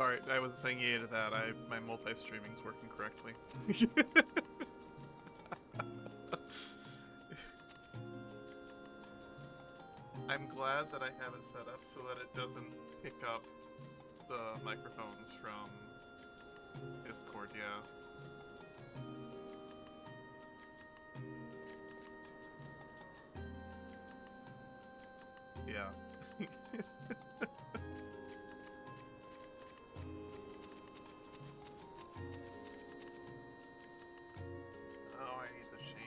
Sorry, I was saying yay to that. My multi-streaming's working correctly. I'm glad that I have it set up so that it doesn't pick up the microphones from Discord, yeah. Yeah. Oh, I need to change.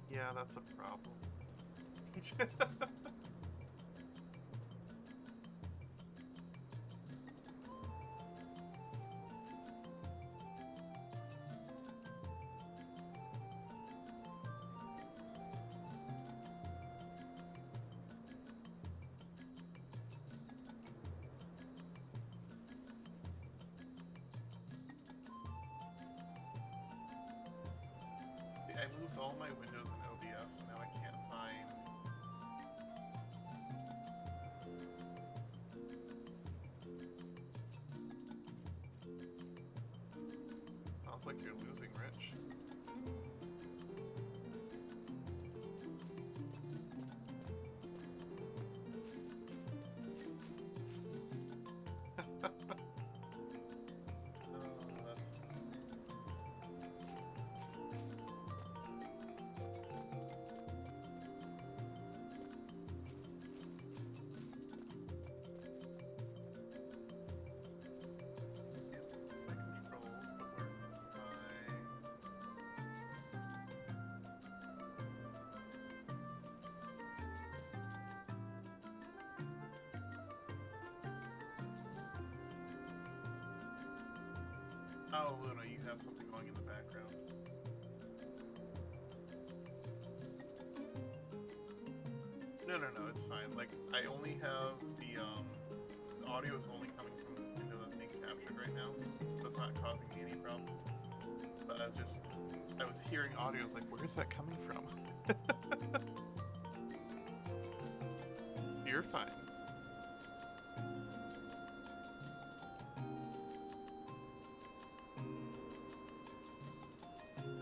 Yeah, that's a problem. I moved all my windows in OBS and now I can't find... Sounds like you're losing, Rich. That's... my controls, but where's my... Oh, Luna, you have something going in the background. No, it's fine. Like, I only have the audio is only coming from the window that's being captured right now. So it's not causing me any problems. But I was hearing audio, I was like, where's that coming from? You're fine.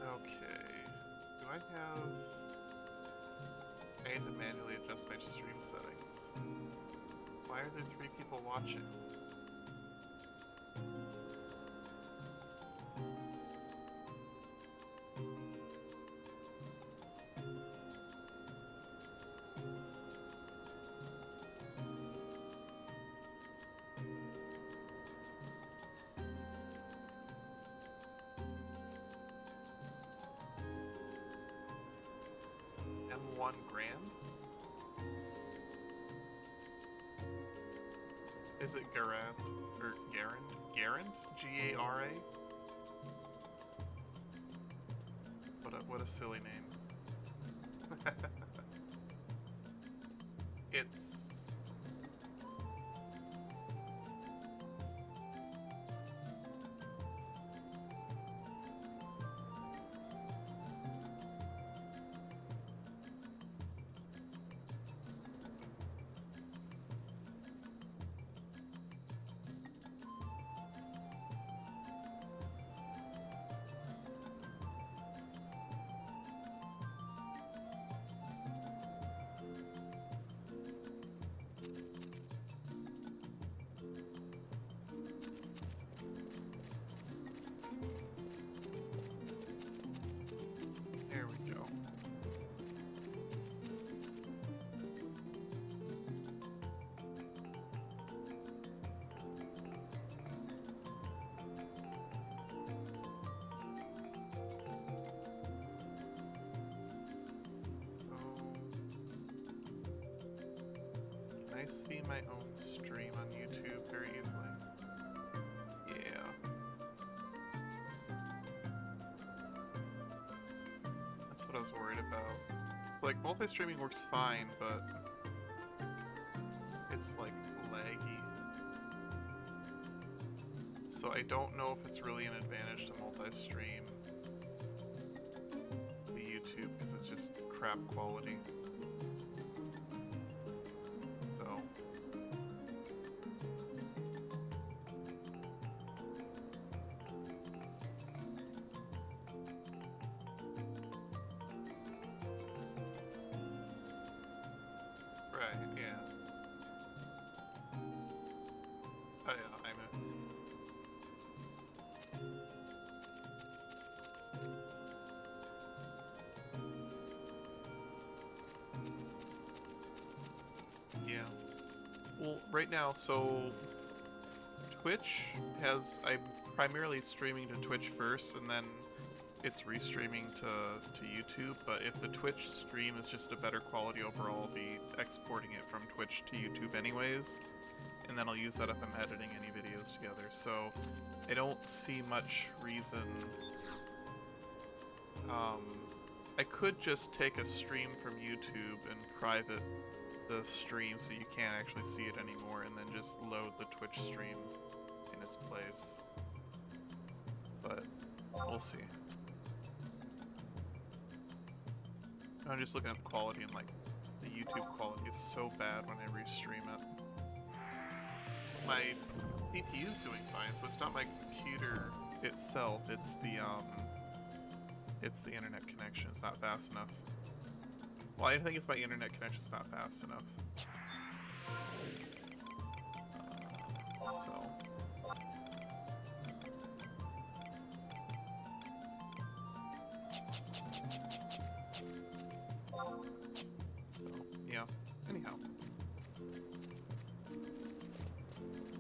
Okay. Do I have... I need to manually adjust my stream settings. Why are there 3 people watching? M1 Grand? Is it Garand? Or Garand? Garand? G-A-R-A? What a silly name. It's... There we go. Can I see my own stream on YouTube very easily? Yeah. That's what I was worried about. It's like, multi-streaming works fine, but it's like laggy. So I don't know if it's really an advantage to multi-stream to YouTube, because it's just crap quality. Well, right now, so Twitch I'm primarily streaming to Twitch first, and then it's restreaming to YouTube. But if the Twitch stream is just a better quality overall, I'll be exporting it from Twitch to YouTube anyways, and then I'll use that if I'm editing any videos together. So I don't see much reason. I could just take a stream from YouTube and private the stream so you can't actually see it anymore, and then just load the Twitch stream in its place. But we'll see. I'm just looking at the quality, and like the YouTube quality is so bad when I restream it. My CPU is doing fine, so it's not my computer itself, it's the internet connection. It's not fast enough. Well, I think it's my internet connection's not fast enough. So, yeah. Anyhow.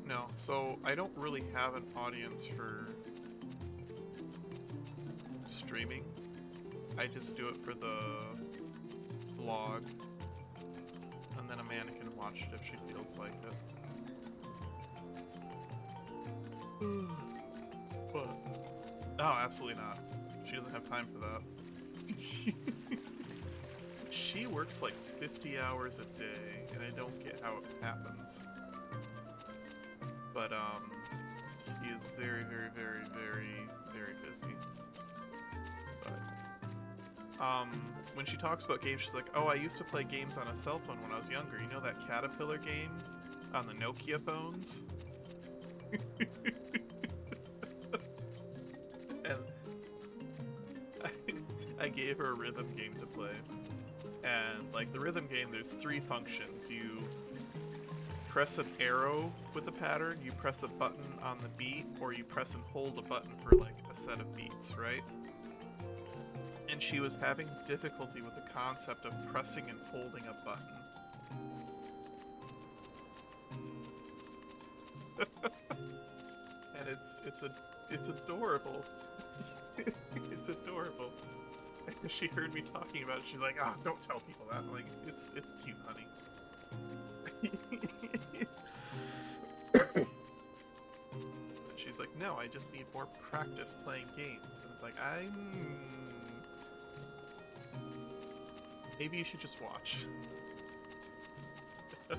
No, so I don't really have an audience for streaming. I just do it for the vlog, and then Amanda can watch it if she feels like it. But oh, absolutely not. She doesn't have time for that. She works like 50 hours a day, and I don't get how it happens. But she is very, very, very, very, very busy. But when she talks about games, she's like, "Oh, I used to play games on a cell phone when I was younger. You know that Caterpillar game on the Nokia phones?" And I gave her a rhythm game to play. And like the rhythm game, there's 3 functions. You press an arrow with the pattern, you press a button on the beat, or you press and hold a button for like a set of beats, right? And she was having difficulty with the concept of pressing and holding a button. And it's adorable. It's adorable. And she heard me talking about it. She's like, "Ah, don't tell people that." I'm like, it's cute, honey. And she's like, "No, I just need more practice playing games." And it's like, maybe you should just watch. No.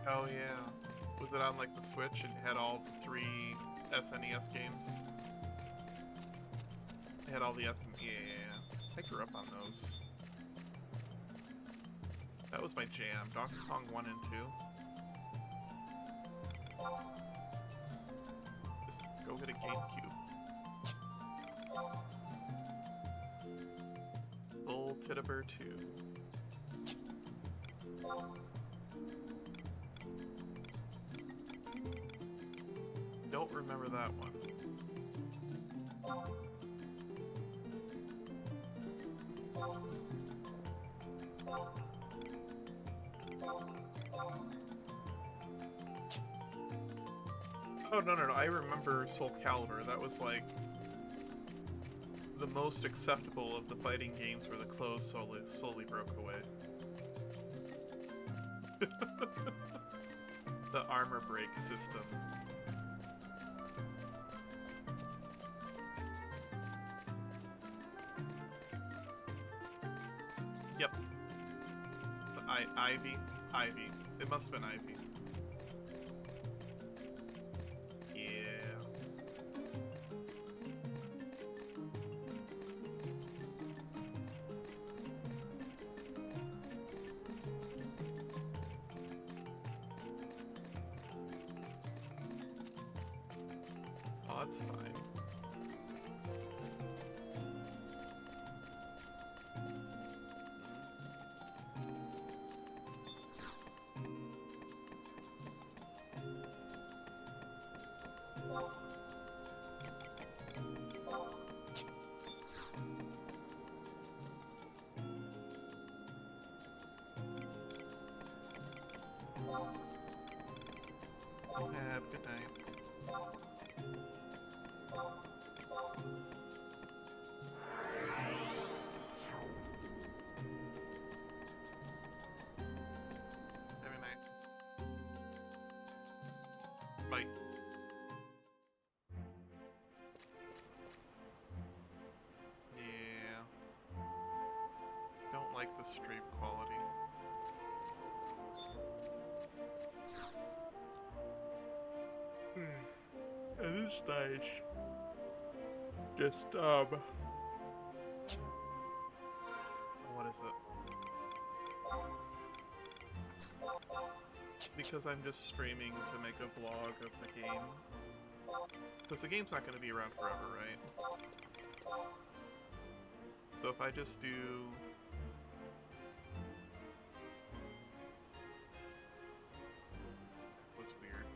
Oh yeah. Was it on like the Switch and had all the 3 SNES games? It had all the yeah. I grew up on those. That was my jam. Donkey Kong 1 and 2. Just go get a GameCube. Soul Titterbur 2. Don't remember that one. Oh, no, I remember Soul Calibur. That was like the most acceptable of the fighting games where the clothes slowly broke away. The armor break system. Yep. The Ivy. It must have been Ivy. Yeah. that's fine. Have a good night. Have a night. Bye. Yeah. Don't like the stream quality. It is nice. Just, what is it? Because I'm just streaming to make a vlog of the game. Because the game's not going to be around forever, right? So if I just do... That was weird.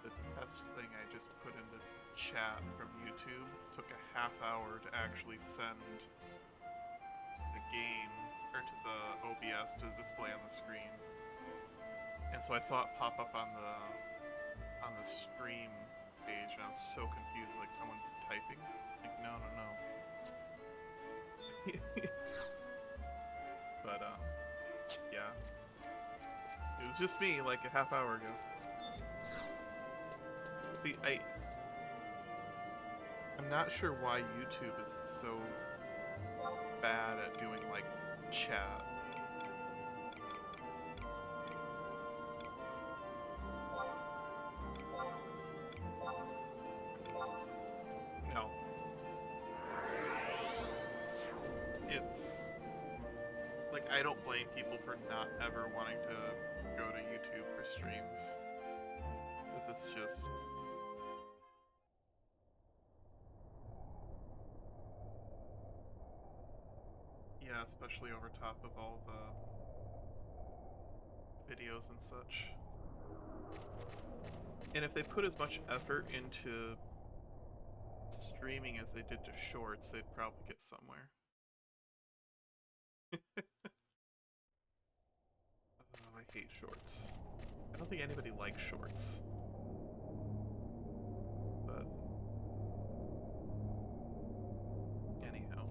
The test thing I just put into chat from YouTube took a half hour to actually send to the game, or to the OBS to display on the screen. And so I saw it pop up on the stream page, and I was so confused, like someone's typing. Like, no. But, yeah. It was just me, like, a half hour ago. See, I'm not sure why YouTube is so bad at doing, like, chat. You know, it's... like, I don't blame people for not ever wanting to go to YouTube for streams. Because it's just... yeah, especially over top of all the videos and such. And if they put as much effort into streaming as they did to shorts, they'd probably get somewhere. Oh, I hate shorts. I don't think anybody likes shorts. But... anyhow.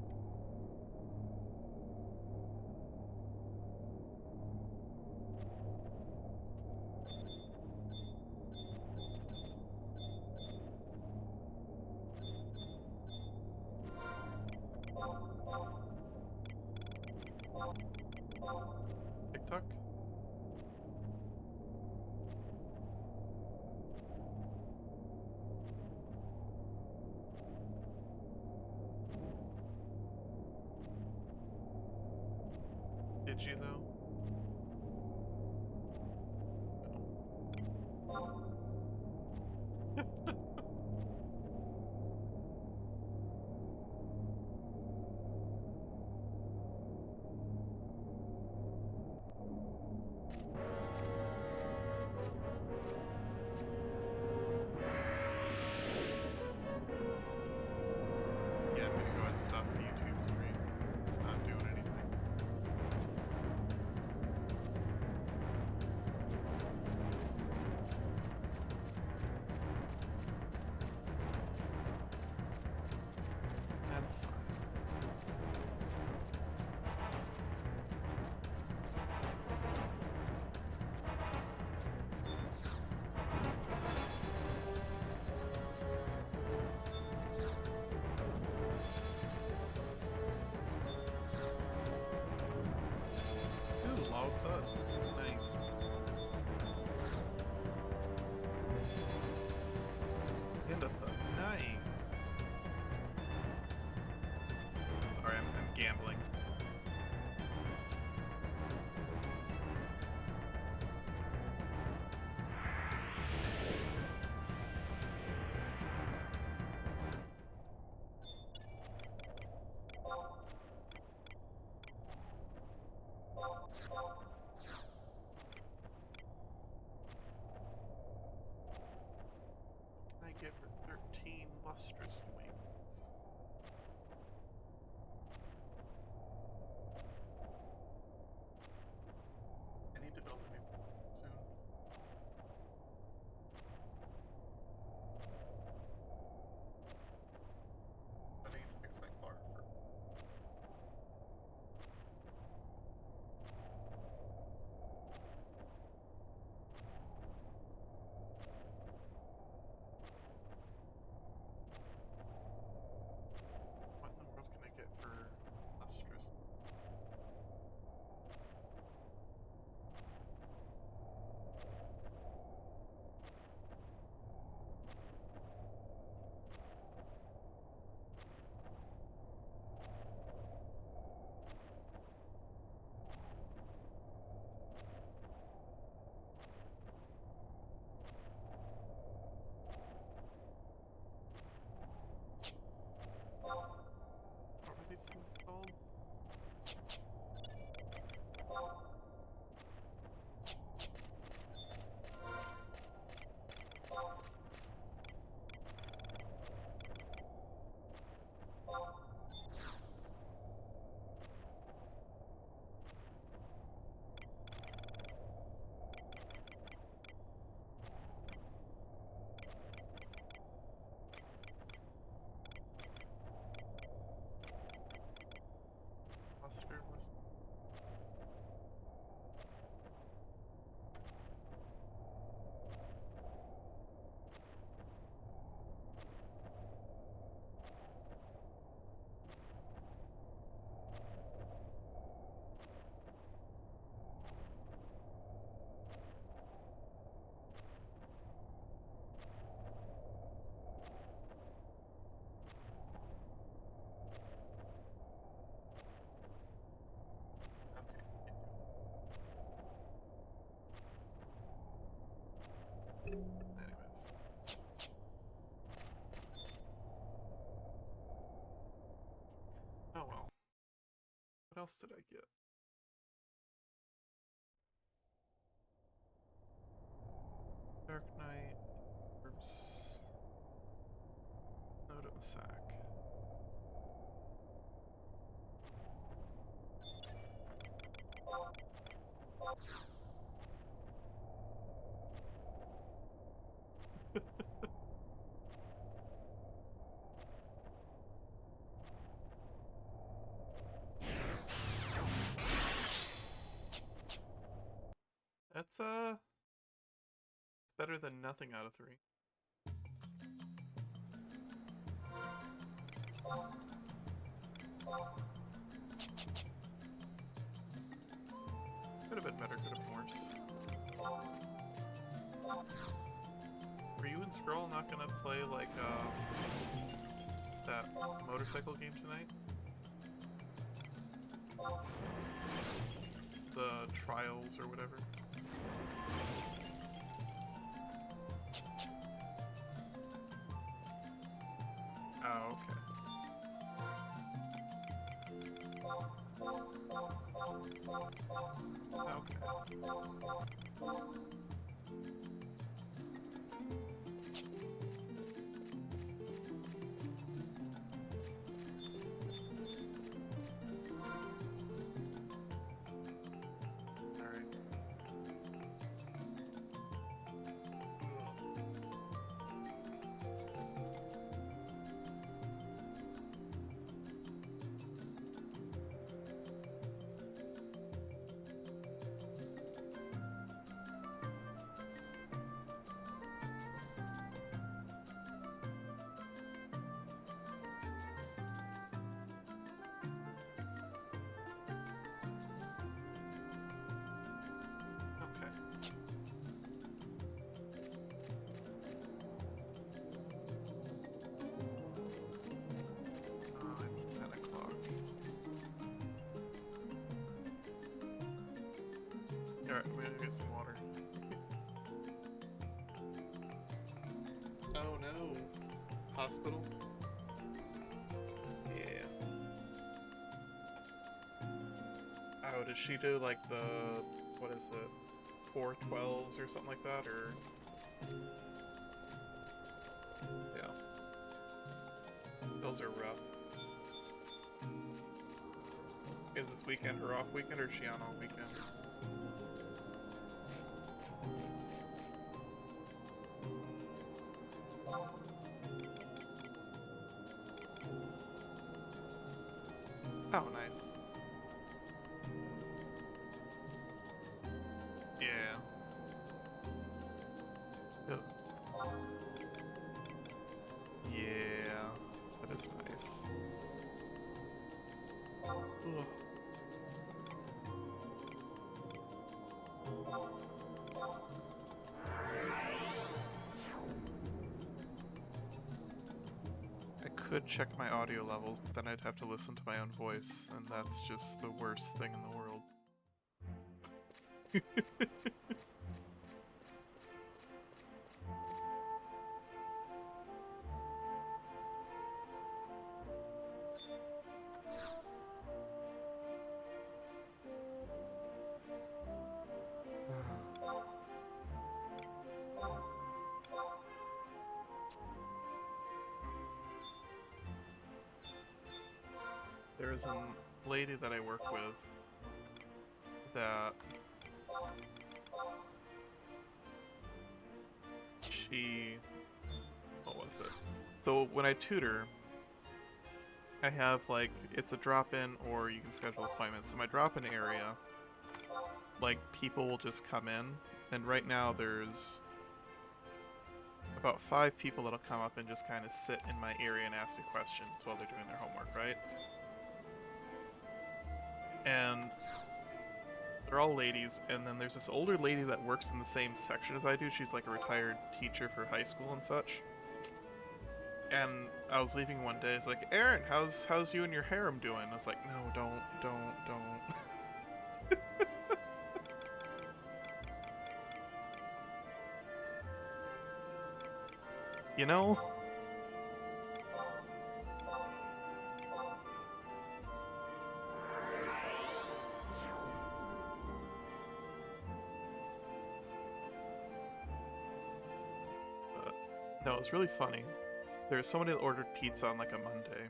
TikTok? Did you though? Yeah, I'm gonna go ahead and stop the YouTube stream. It's not doing anything. That's fine. Ooh, log hut. Nice. And a hut. Nice. Sorry, I'm gambling. these things called? Cluster list. Anyways. Oh well. What else did I get? Dark Knight, Orbs, Note of the Sack. That's it's better than nothing out of 3. Could have been better, could have been worse. Were you and Scroll not gonna play like that motorcycle game tonight? The Trials or whatever. Oh, okay. It's 10 o'clock. Alright, I'm gonna get some water. Oh no. Hospital? Yeah. Oh, did she do like the, what is it, 412s or something like that, or? Yeah. Those are rough. Is this weekend her off weekend, or is she on all weekend? Oh, nice. Yeah. Yeah, that is nice. Ugh. I could check my audio levels, but then I'd have to listen to my own voice, and that's just the worst thing in the world. There's a lady that I work with that what was it? So when I tutor, I have like, it's a drop-in or you can schedule appointments. So my drop-in area, like people will just come in, and right now there's about 5 people that'll come up and just kind of sit in my area and ask me questions while they're doing their homework, right? And they're all ladies, and then there's this older lady that works in the same section as I do. She's like a retired teacher for high school and such. And I was leaving one day, it's like, Aaron, how's you and your harem doing? I was like, no, don't. You know? No, it was really funny. There's somebody that ordered pizza on like a Monday.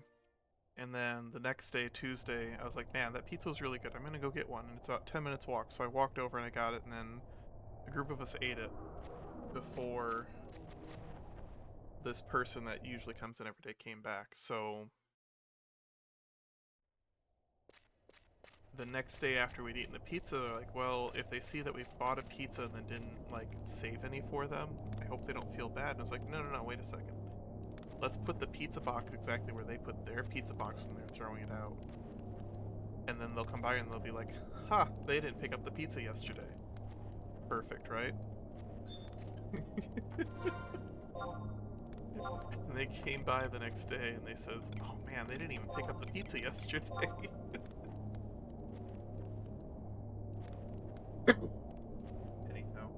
And then the next day, Tuesday, I was like, man, that pizza was really good. I'm gonna go get one. And it's about 10 minutes walk. So I walked over and I got it, and then a group of us ate it before this person that usually comes in every day came back. So the next day after we'd eaten the pizza, they're like, well, if they see that we bought a pizza and then didn't like save any for them, I hope they don't feel bad. And I was like, no, wait a second. Let's put the pizza box exactly where they put their pizza box when they're throwing it out. And then they'll come by and they'll be like, ha, they didn't pick up the pizza yesterday. Perfect, right? And they came by the next day and they says, oh man, they didn't even pick up the pizza yesterday. Anyhow,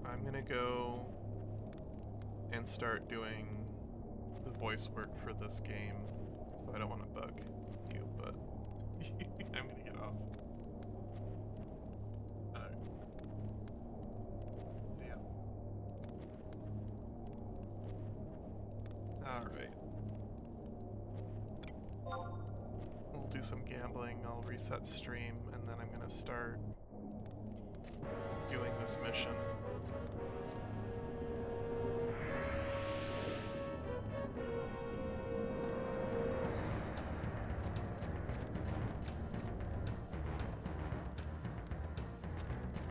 I'm gonna go and start doing the voice work for this game, so I don't want to bug you, but I'm gonna get off. Alright. See ya. Alright. We'll do some gambling, I'll reset stream, and then I'm gonna start doing this mission.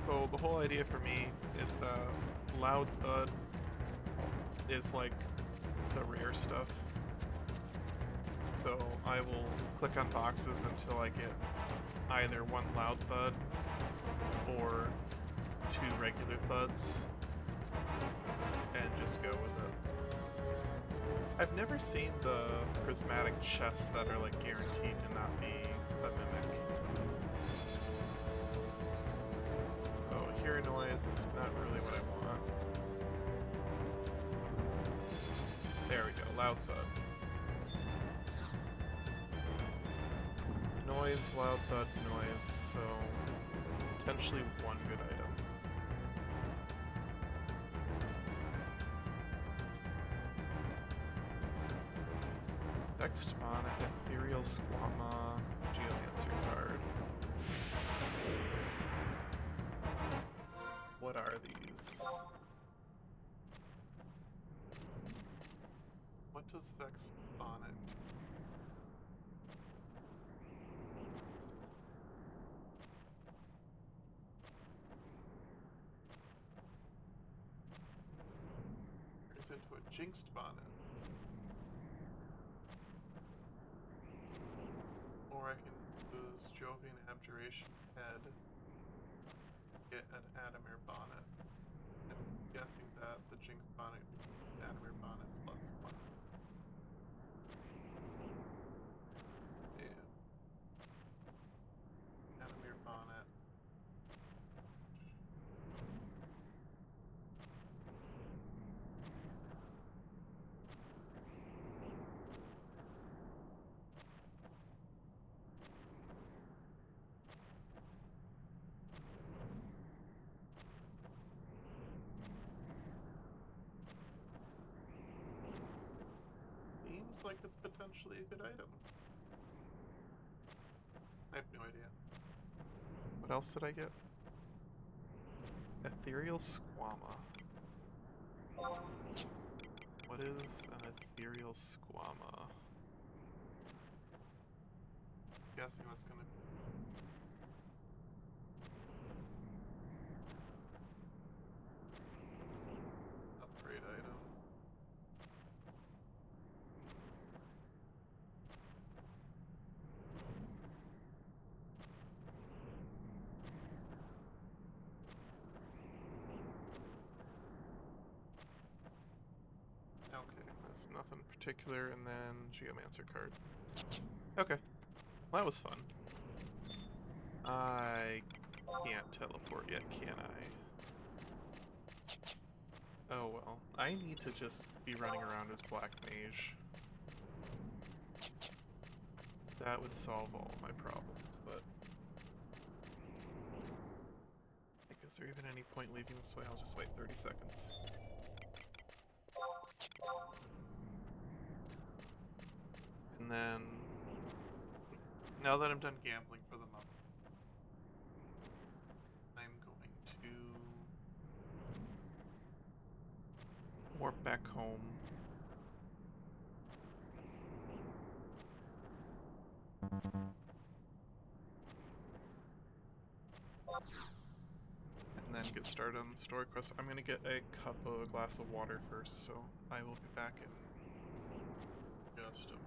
So the whole idea for me is that loud thud is like the rare stuff. So I will click on boxes until I get either one loud thud or 2 regular thuds and just go with it. I've never seen the prismatic chests that are like guaranteed to not be a mimic. So hear noise is not really what I want. There we go, loud thud. Noise, loud thud, noise, so potentially one good item. Next on Ethereal Squama Geomancer card. What are these? What does Vex on it? Turns into a Jinxed Bonnet. Or I can use Jovian Abjuration Head, get an Adamir Bonnet. I'm guessing that the Jinxed Bonnet is Adamir Bonnet +1. Yeah. Adamir Bonnet. Seems like it's potentially a good item. I have no idea. What else did I get? Ethereal Squama. What is an ethereal squama? Guessing that's gonna be upgrade item. Okay, that's nothing particular, and then Geomancer card. Okay. Well, that was fun. I can't teleport yet, can I? Oh well. I need to just be running around as Black Mage. That would solve all of my problems, but... Like, is there even any point leaving this way? I'll just wait 30 seconds. And then... Now that I'm done gambling for the month, I'm going to warp back home. And then get started on the story quest. I'm gonna get a glass of water first, so I will be back in just a moment.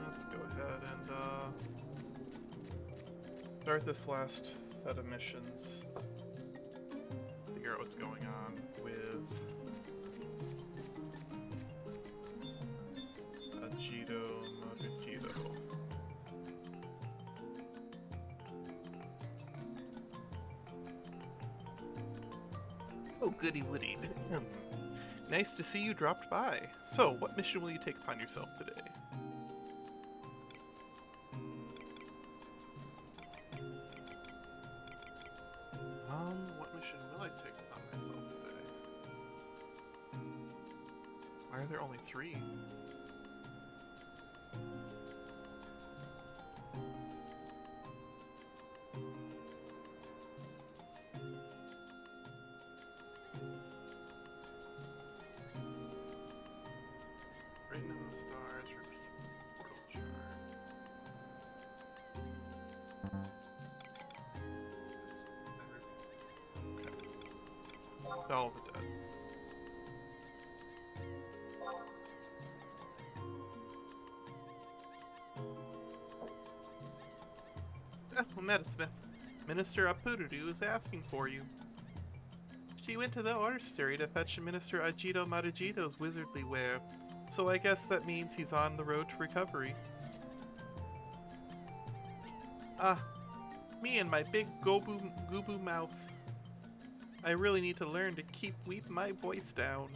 Let's go ahead and start this last set of missions. Figure out what's going on with Ajito Mojito. Oh, goody woody. Nice to see you dropped by. So, what mission will you take upon yourself today? What mission will I take upon myself today? Why are there only 3? Written in the stars, repeat portal chart. Okay. All the dead. Metasmith. Minister Apurudu is asking for you. She went to the Orstery to fetch Minister Ajito Marujito's wizardly wear, so I guess that means he's on the road to recovery. Me and my big goobu mouth. I really need to learn to keep my voice down.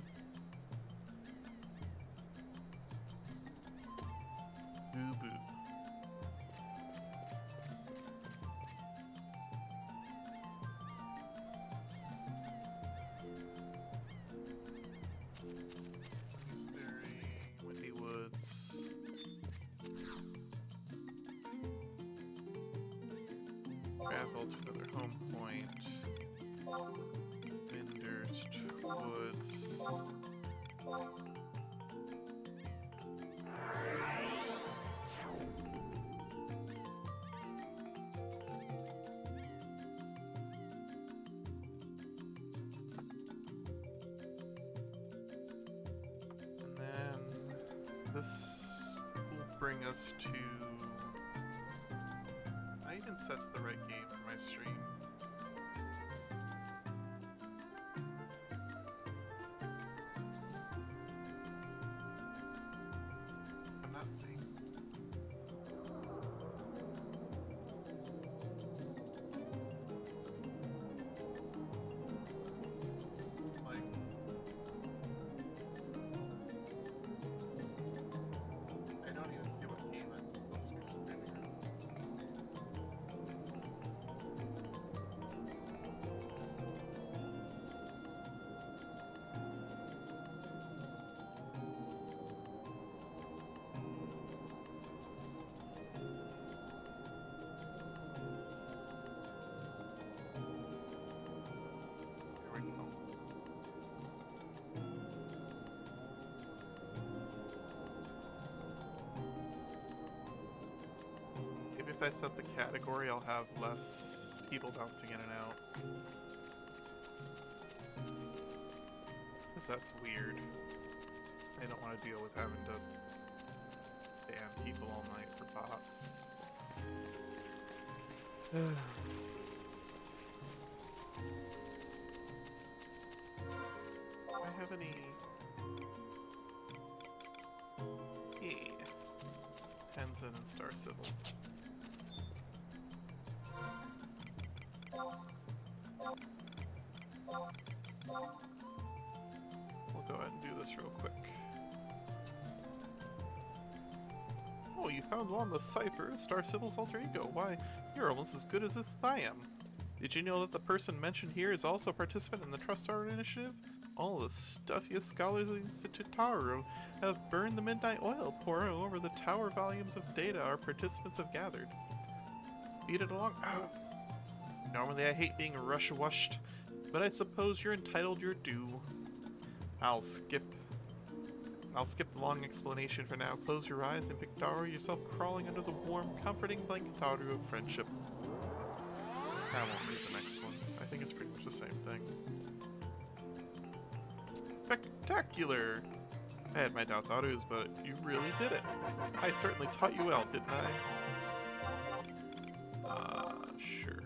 Boo boo. East Theory, Windy Woods. Travel to another home point. Windurst Woods. And then this will bring us to... I even set the right game for my stream. I'm not seeing. Like, I don't even see what game I'm supposed to be streaming on. There we go. Maybe if I set the category, I'll have less people bouncing in and out. Because that's weird. I don't want to deal with having to ban people all night for bots. Do I have any... Yeah. Tenzin and Star Civil. We'll go ahead and do this real quick. Oh, you found one, the Cypher, Star Civil's alter ego. Why, you're almost as good as this as I am. Did you know that the person mentioned here is also a participant in the Trust Tower initiative? All the stuffiest scholars in Tataru have burned the midnight oil, pouring over the tower volumes of data our participants have gathered. Speed it along. Normally I hate being rush-washed, but I suppose you're entitled your due. I'll skip the long explanation for now. Close your eyes and picture yourself crawling under the warm, comforting blanket of friendship. I won't read the next one. I think it's pretty much the same thing. Spectacular! I had my doubts, but you really did it. I certainly taught you well, didn't I? Sure.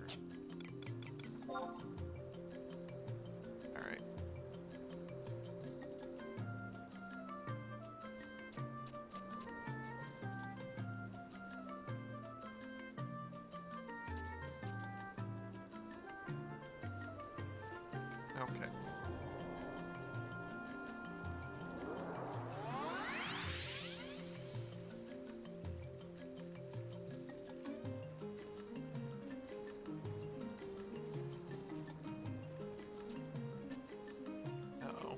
Alright. Okay. Uh-oh.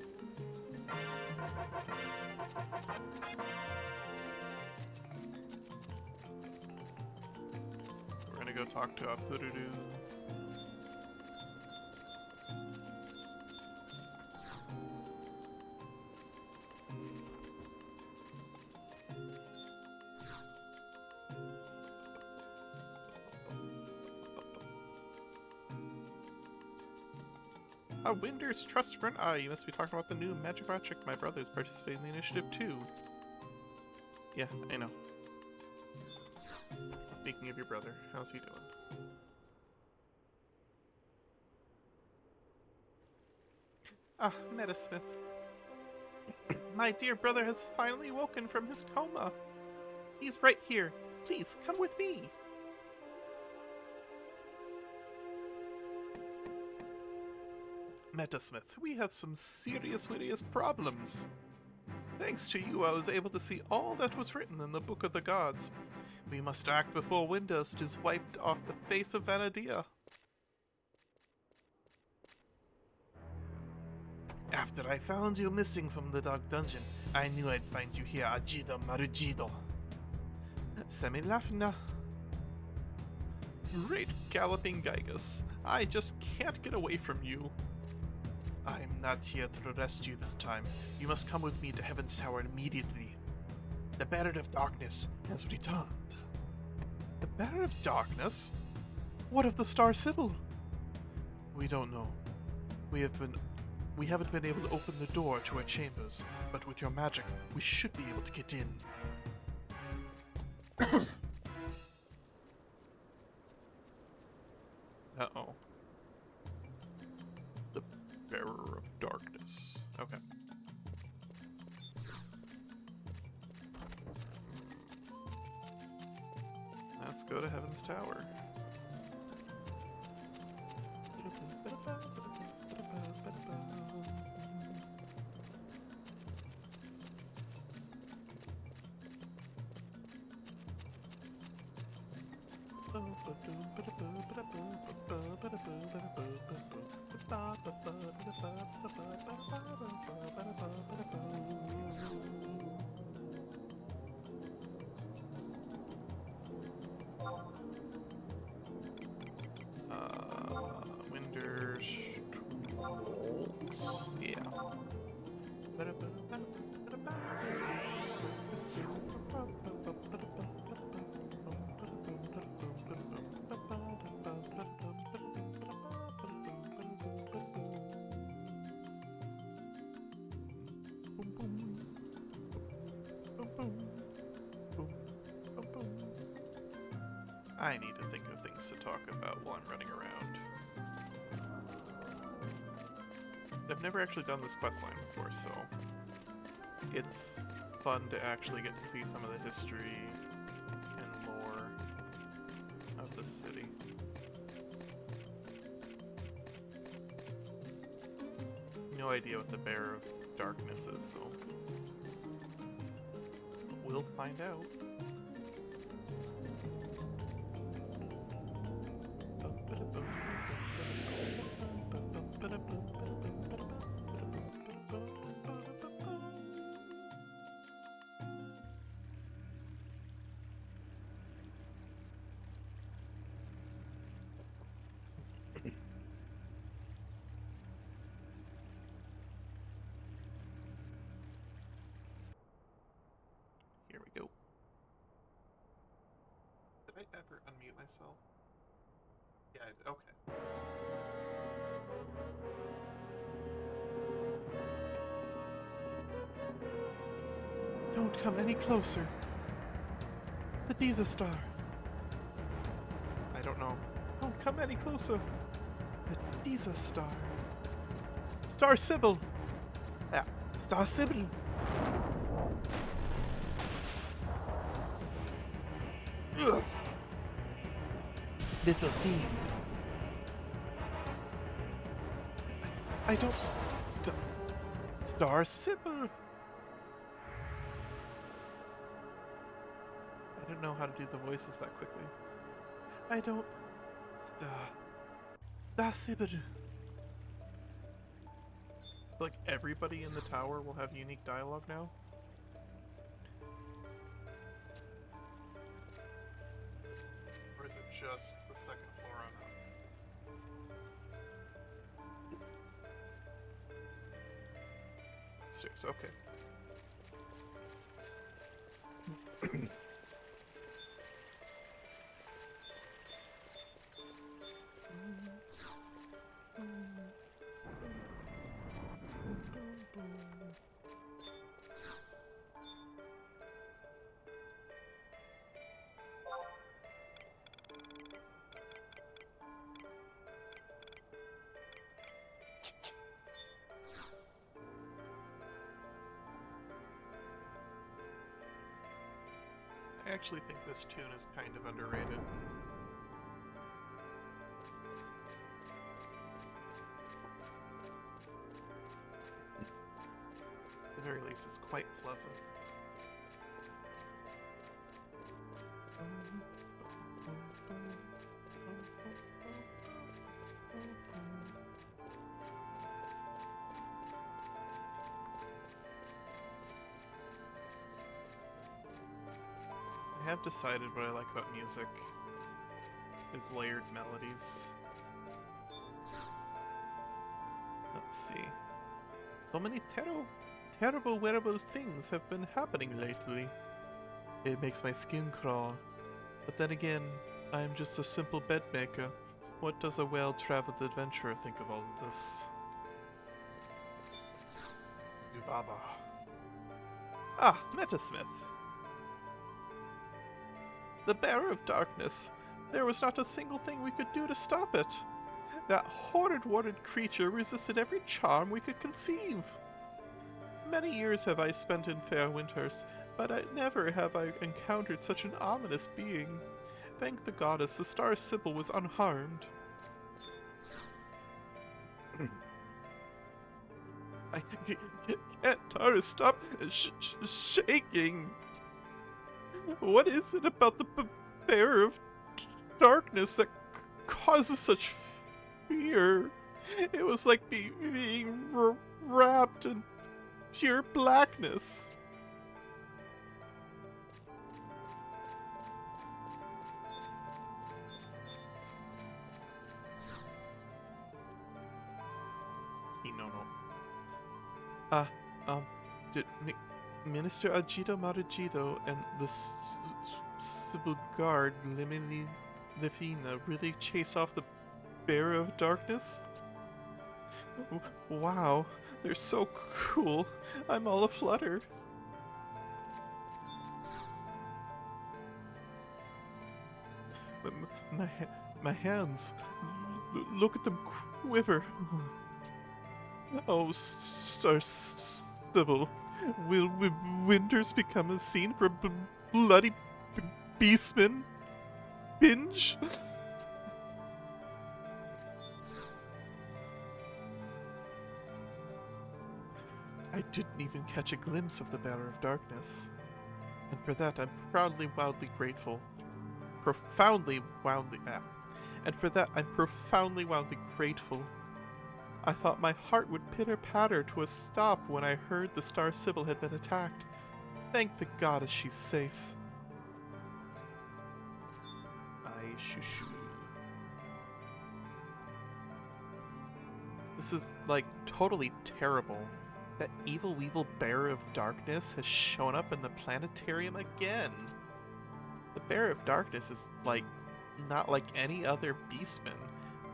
We're gonna go talk to Apurudu. A Windurst trust friend? Ah, you must be talking about the new magic project. My brother's participating in the initiative too. Yeah, I know. Speaking of your brother, how's he doing? Ah, Metasmith. My dear brother has finally woken from his coma. He's right here. Please, come with me. Metasmith, we have some serious problems. Thanks to you, I was able to see all that was written in the Book of the Gods. We must act before Windurst is wiped off the face of Vanadia. After I found you missing from the Dark Dungeon, I knew I'd find you here, Ajido Marujido. Semilafna. Great galloping Gygus. I just can't get away from you. I'm not here to arrest you this time. You must come with me to Heaven's Tower immediately. The Bearer of Darkness has returned. The Bearer of Darkness? What of the Star Sibyl? We don't know. We haven't been able to open the door to her chambers, but with your magic, we should be able to get in. Uh-oh. The Bearer of Darkness. Okay. Let's go to Heaven's Tower. Windurst. Yeah. I need to think of things to talk about while I'm running around. I've never actually done this questline before, so it's fun to actually get to see some of the history and lore of the city. No idea what the Bearer of Darkness is, though. But we'll find out. Here we go. Did I ever unmute myself? Yeah, I did. Okay. Don't come any closer. The Diza Star. I don't know. Don't come any closer. The Diza Star. Star Sibyl. Ah, Star Sibyl. Ugh. Little fiend. I don't... Star Sibyl. I don't know how to do the voices that quickly. I don't... Star Sibyl. Like, everybody in the tower will have unique dialogue now? Or is it just the second floor on that? Stairs, okay. I actually think this tune is kind of underrated. very least, is quite pleasant. I have decided what I like about music is layered melodies. Let's see. So many terrible, wearable things have been happening lately. It makes my skin crawl. But then again, I am just a simple bed maker. What does a well-traveled adventurer think of all of this? Zubaba. Ah, Metasmith. The Bearer of Darkness. There was not a single thing we could do to stop it. That horrid creature resisted every charm we could conceive. Many years have I spent in fair Windurst, but never have I encountered such an ominous being. Thank the goddess, the Star Sibyl was unharmed. I can't stop shaking. What is it about the Bearer of Darkness that causes such fear? It was like being wrapped in pure blackness. Did Minister Ajido Marajido and the Sibyl Guard Limini Lefina really chase off the Bearer of Darkness? Wow, they're so cool. I'm all aflutter. My hands, look at them quiver. Oh, Star Sibyl, will Windurst become a scene for a bloody beastman binge? I didn't even catch a glimpse of the Bearer of Darkness, and for that I'm wildly grateful. And for that I'm profoundly, wildly grateful. I thought my heart would pitter-patter to a stop when I heard the Star Sibyl had been attacked. Thank the goddess she's safe. Aye, shoo. This is, like, totally terrible. That evil weevil Bearer of Darkness has shown up in the planetarium again. The Bearer of Darkness is, like, not like any other beastman.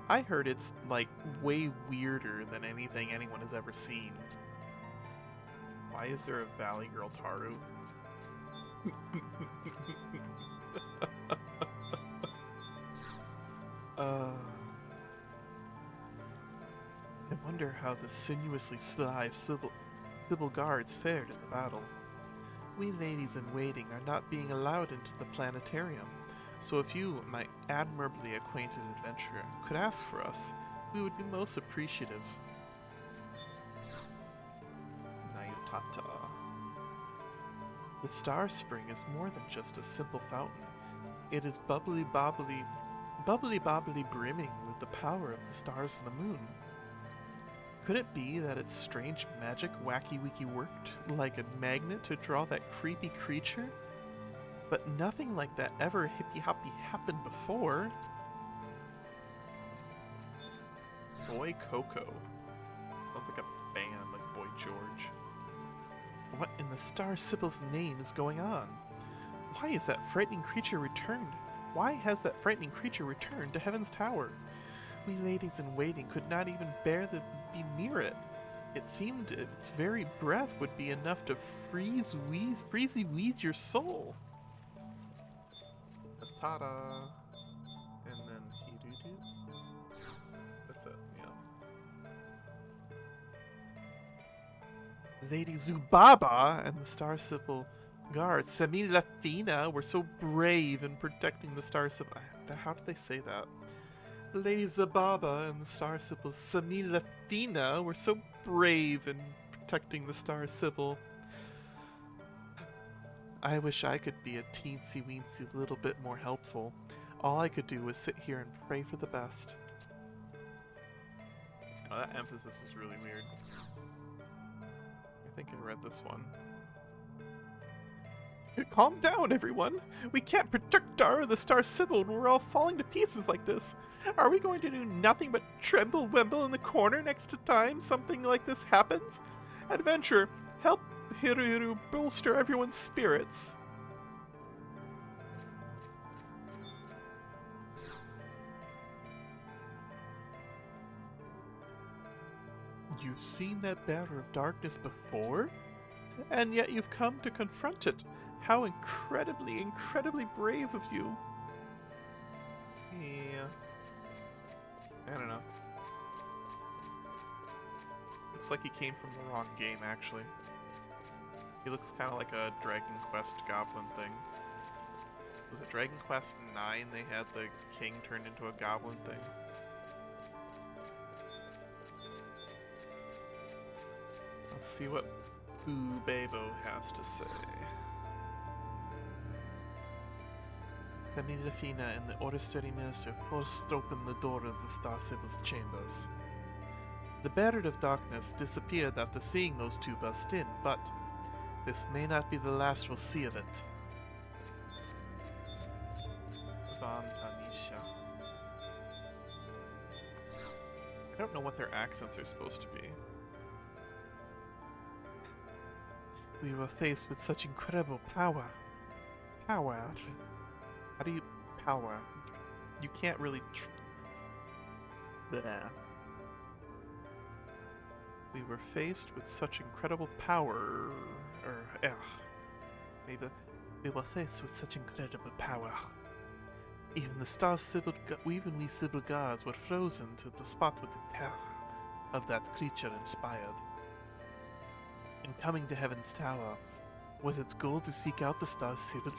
I heard it's, like, way weirder than anything anyone has ever seen. Why is there a Valley Girl Taru? I wonder how the sinuously sly Sibyl guards fared in the battle. We ladies-in-waiting are not being allowed into the planetarium, so if you, my admirably acquainted adventurer, could ask for us, we would be most appreciative. Nayutata. The Star Spring is more than just a simple fountain. It is bubbly bobbly brimming with the power of the stars and the moon. Could it be that its strange magic wacky-wiki worked like a magnet to draw that creepy creature? But nothing like that ever hippy-hoppy happened before. Boy Coco. Sounds like a band like Boy George. What in the Star Sibyl's name is going on? Why is that frightening creature returned? Why has that frightening creature returned to Heaven's Tower? We ladies-in-waiting could not even bear to be near it. It seemed its very breath would be enough to freezy-wheeze your soul. Ta-da! And then he-do-do. That's it, yeah. Lady Zubaba and the Star Sibyl guards, Semi Lafina, were so brave in protecting the Star Sibyl. How did they say that? Lady Zubaba and the Star Sibyl, Semi Lafina, were so brave in protecting the Star Sibyl. I wish I could be a teensy-weensy little bit more helpful. All I could do was sit here and pray for the best. Oh, that emphasis is really weird. I think I read this one. Calm down, everyone! We can't protect Dara the Star Sibyl when we're all falling to pieces like this. Are we going to do nothing but tremble-wemble in the corner next time something like this happens? Adventure, help Hiru bolster everyone's spirits. You've seen that Bearer of Darkness before? And yet you've come to confront it. How incredibly, incredibly brave of you. Yeah. I don't know. Looks like he came from the wrong game, actually. He looks kind of like a Dragon Quest goblin thing. Was it Dragon Quest 9 they had the king turned into a goblin thing? Let's see what Boo Babo has to say. Semilafina and the Order-Study Minister forced open the door of the Star Sibyl's chambers. The Bearer of Darkness disappeared after seeing those two burst in, but this may not be the last we'll see of it. Van Tanisha. I don't know what their accents are supposed to be. We were faced with such incredible power. Power. How do you... power? You can't really... Bleh. We were faced with such incredible power... Maybe... We were faced with such incredible power. Even the Star Sibyl... Even we Sibyl guards were frozen to the spot with the terror of that creature inspired. In coming to Heaven's Tower, was its goal to seek out the Star Sibyl?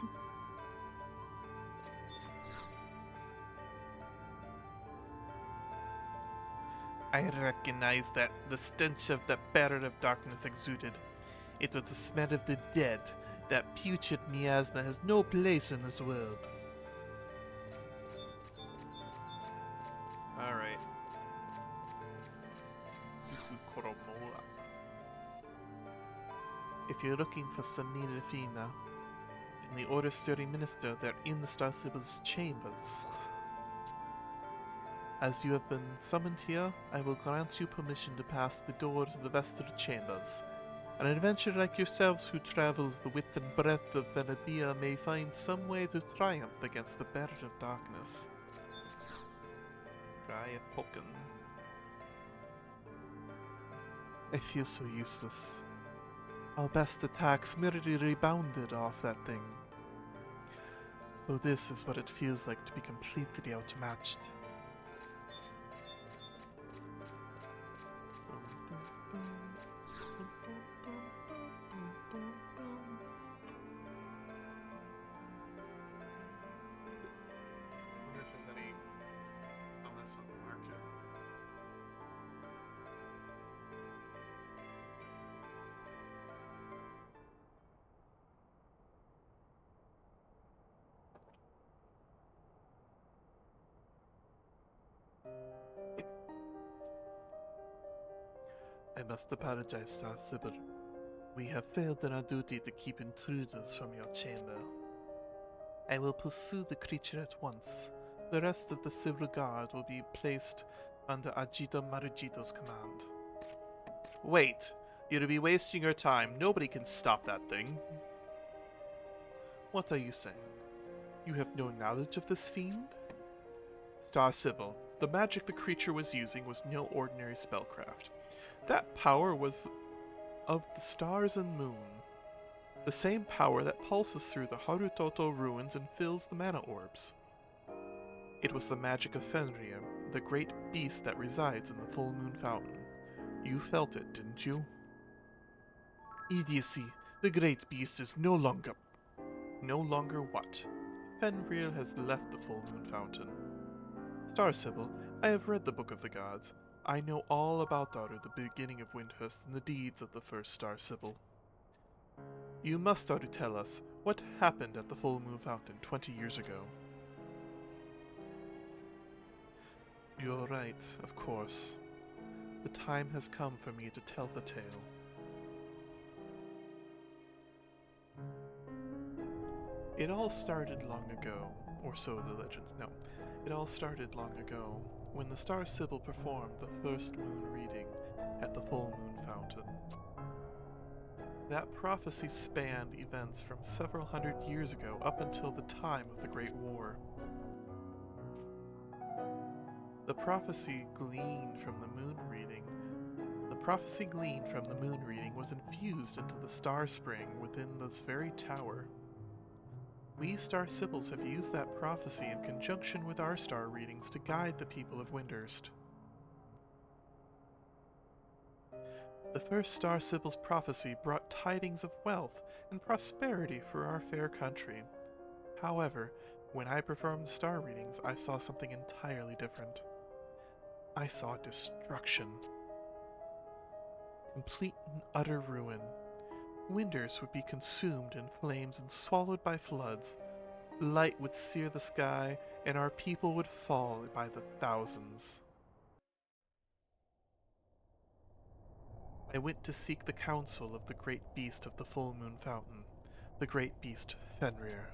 I recognize that the stench of the Bearer of Darkness exuded. It was the smell of the dead. That putrid miasma has no place in this world. Alright. If you're looking for Semilafina and the Order-Study Minister, they're in the Star Sibyl's chambers. As you have been summoned here, I will grant you permission to pass the door to the Vestal Chambers. An adventurer like yourselves who travels the width and breadth of Venadia may find some way to triumph against the Bearer of Darkness. Try a pokin. I feel so useless. Our best attacks merely rebounded off that thing. So this is what it feels like to be completely outmatched. I wonder if there's any LS on the market. I must apologize, Star Sibyl. We have failed in our duty to keep intruders from your chamber. I will pursue the creature at once. The rest of the Sibyl Guard will be placed under Ajito Marujito's command. Wait! You'll be wasting your time. Nobody can stop that thing. What are you saying? You have no knowledge of this fiend? Star Sibyl, the magic the creature was using was no ordinary spellcraft. That power was of the stars and moon. The same power that pulses through the Harutoto ruins and fills the mana orbs. It was the magic of Fenrir, the great beast that resides in the full moon fountain. You felt it, didn't you? Idiocy! The great beast is no longer... No longer what? Fenrir has left the full moon fountain. Star Sibyl, I have read the Book of the Gods. I know all about Daru, the beginning of Windurst, and the deeds of the first Star Sibyl. You must, Daru, tell us what happened at the Full Moon Fountain 20 years ago. You're right, of course. The time has come for me to tell the tale. It all started long ago, or so the legends know. It all started long ago, when the Star Sibyl performed the first moon reading at the Full Moon Fountain. That prophecy spanned events from several hundred years ago up until the time of the Great War. The prophecy gleaned from the moon reading was infused into the star spring within this very tower. We Star Sibyls have used that prophecy in conjunction with our star readings to guide the people of Windurst. The first Star Sibyl's prophecy brought tidings of wealth and prosperity for our fair country. However, when I performed star readings, I saw something entirely different. I saw destruction. Complete and utter ruin. Windurst would be consumed in flames and swallowed by floods. Light would sear the sky, and our people would fall by the thousands. I went to seek the counsel of the great beast of the Full Moon Fountain, the great beast Fenrir.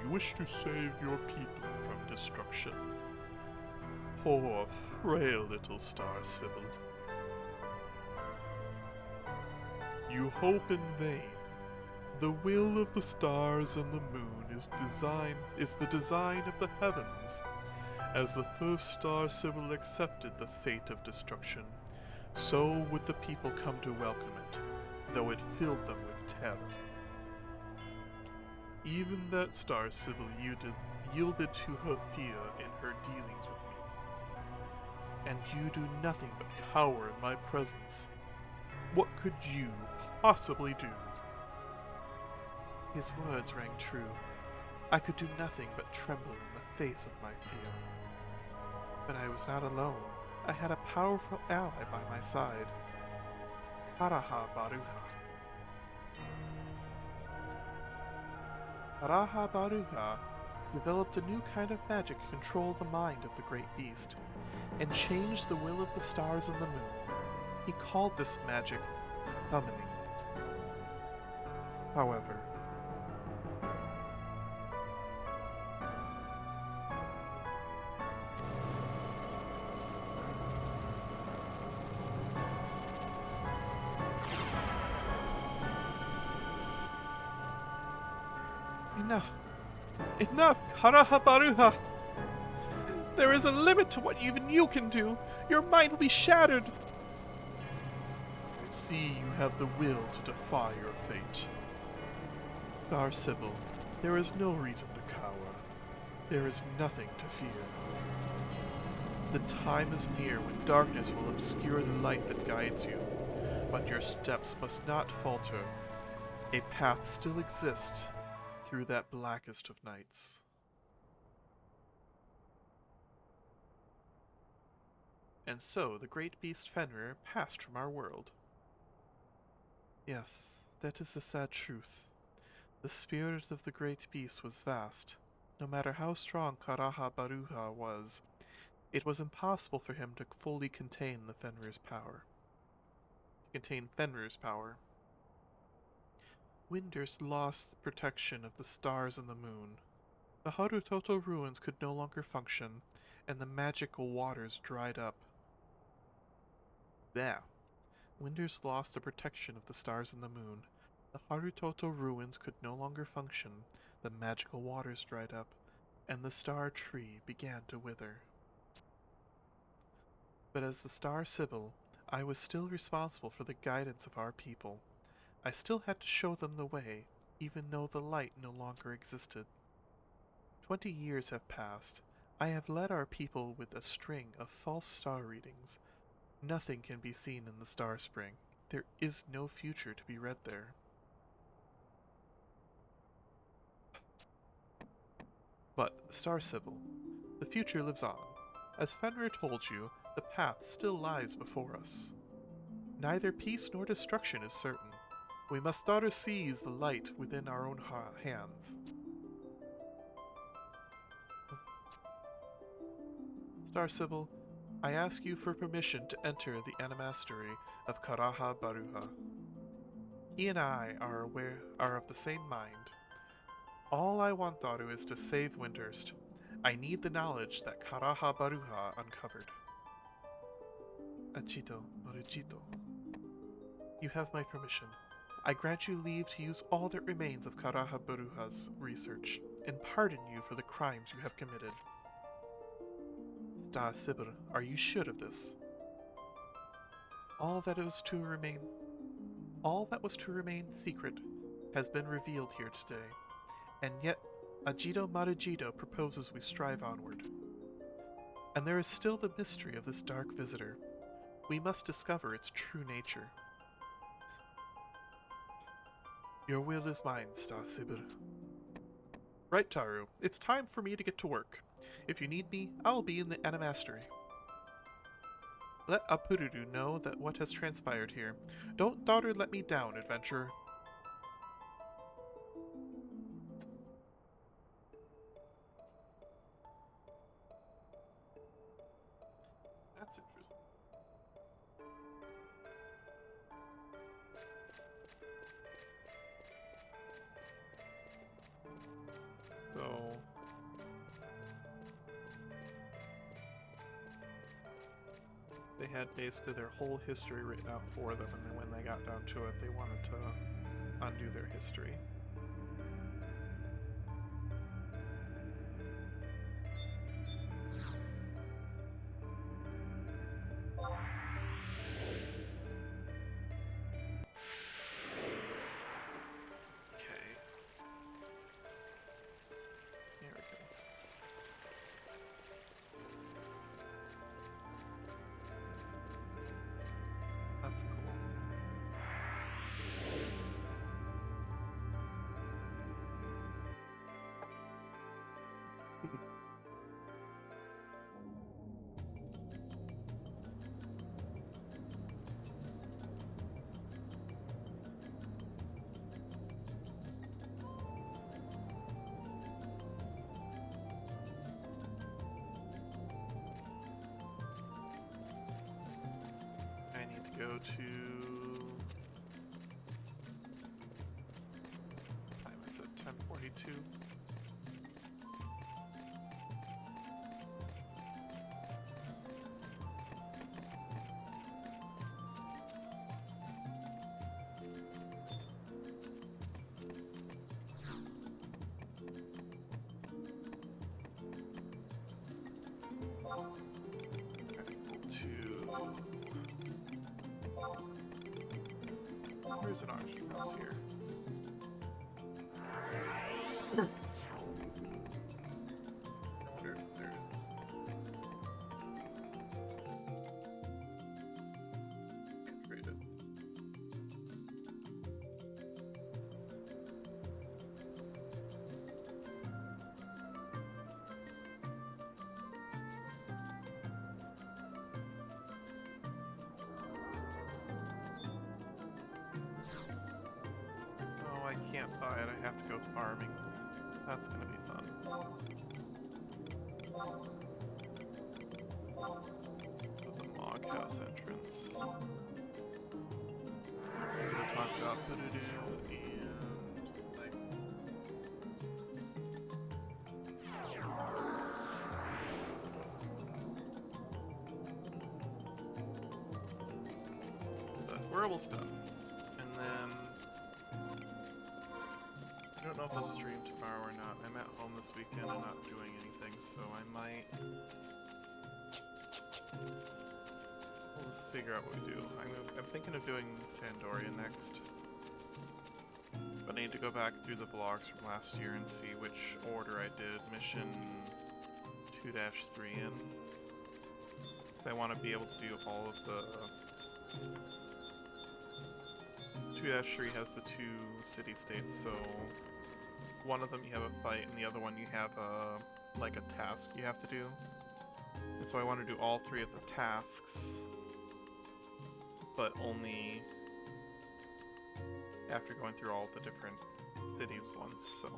You wish to save your people from destruction. Poor, frail little Star Sibyl. You hope in vain. The will of the stars and the moon is the design of the heavens. As the first Star Sibyl accepted the fate of destruction, so would the people come to welcome it, though it filled them with terror. Even that Star Sibyl yielded to her fear in her dealings with me. And you do nothing but cower in my presence. What could you possibly do? His words rang true. I could do nothing but tremble in the face of my fear. But I was not alone. I had a powerful ally by my side. Karaha Baruha. Karaha Baruha developed a new kind of magic to control the mind of the great beast, and change the will of the stars and the moon. He called this magic summoning. However, Enough! Enough, Karaha Baruha! There is a limit to what even you can do. Your mind will be shattered. I see you have the will to defy your fate. Star Sibyl, there is no reason to cower. There is nothing to fear. The time is near when darkness will obscure the light that guides you, but your steps must not falter. A path still exists through that blackest of nights. And so the great beast Fenrir passed from our world. Yes, that is the sad truth. The spirit of the great beast was vast. No matter how strong Karaha Baruha was, it was impossible for him to fully contain Fenrir's power. Windurst lost the protection of the stars and the moon. The Harutoto ruins could no longer function, and the magical waters dried up. There. Windurst lost the protection of the stars and the moon. The Harutoto ruins could no longer function, the magical waters dried up, and the star tree began to wither. But as the Star Sibyl, I was still responsible for the guidance of our people. I still had to show them the way, even though the light no longer existed. 20 years have passed. I have led our people with a string of false star readings. Nothing can be seen in the star spring. There is no future to be read there. But, Star Sibyl, the future lives on. As Fenrir told you, the path still lies before us. Neither peace nor destruction is certain. We must daughter seize the light within our own hands. Star Sibyl, I ask you for permission to enter the animastery of Karaha Baruha. He and I are of the same mind. All I want, Daru, is to save Windurst. I need the knowledge that Karaha Baruha uncovered. Achito Moruchito. You have my permission. I grant you leave to use all that remains of Karaha Baruha's research, and pardon you for the crimes you have committed. Sta Sibir, are you sure of this? All that was to remain secret has been revealed here today, and yet Ajido Marujido proposes we strive onward. And there is still the mystery of this dark visitor. We must discover its true nature. Your will is mine, Sta Sibir. Right, Taru. It's time for me to get to work. If you need me, I'll be in the animastery. Let Apururu know that what has transpired here. Don't daughter let me down, adventurer. That's interesting. So... they had basically their whole history written out for them, and then when they got down to it, they wanted to undo their history. Okay. Here we go. That's cool. I need to go to... time is at 10:42. There's an auction house here. I wonder if there is. Can't trade it. I can't buy it, I have to go farming. That's gonna be fun. To the Mog House entrance. We'll talk to Apururu but we're almost done. And then I don't know if I'll stream tomorrow or not. I'm at home this weekend and not doing anything, so I might... let's figure out what we do. I'm thinking of doing Sandoria next. But I need to go back through the vlogs from last year and see which order I did mission 2-3 in. Because I want to be able to do all of the 2-3 has the 2 city-states, so one of them you have a fight, and the other one you have like a task you have to do. And so I want to do all 3 of the tasks, but only after going through all the different cities once, so...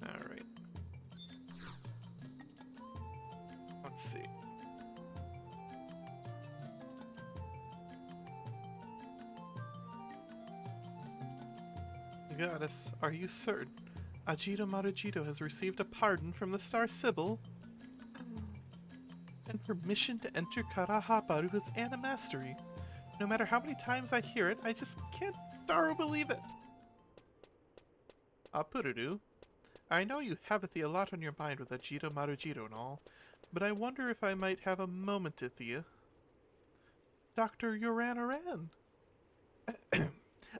Alright. Let's see. Goddess, are you certain? Ajito Marujito has received a pardon from the Star Sibyl and permission to enter Karahabaru's Animastery. No matter how many times I hear it, I just can't darn believe it. Apururu, I know you have a lot on your mind with Ajito Marujito and all, but I wonder if I might have a moment with you. Dr. Yoran Oran.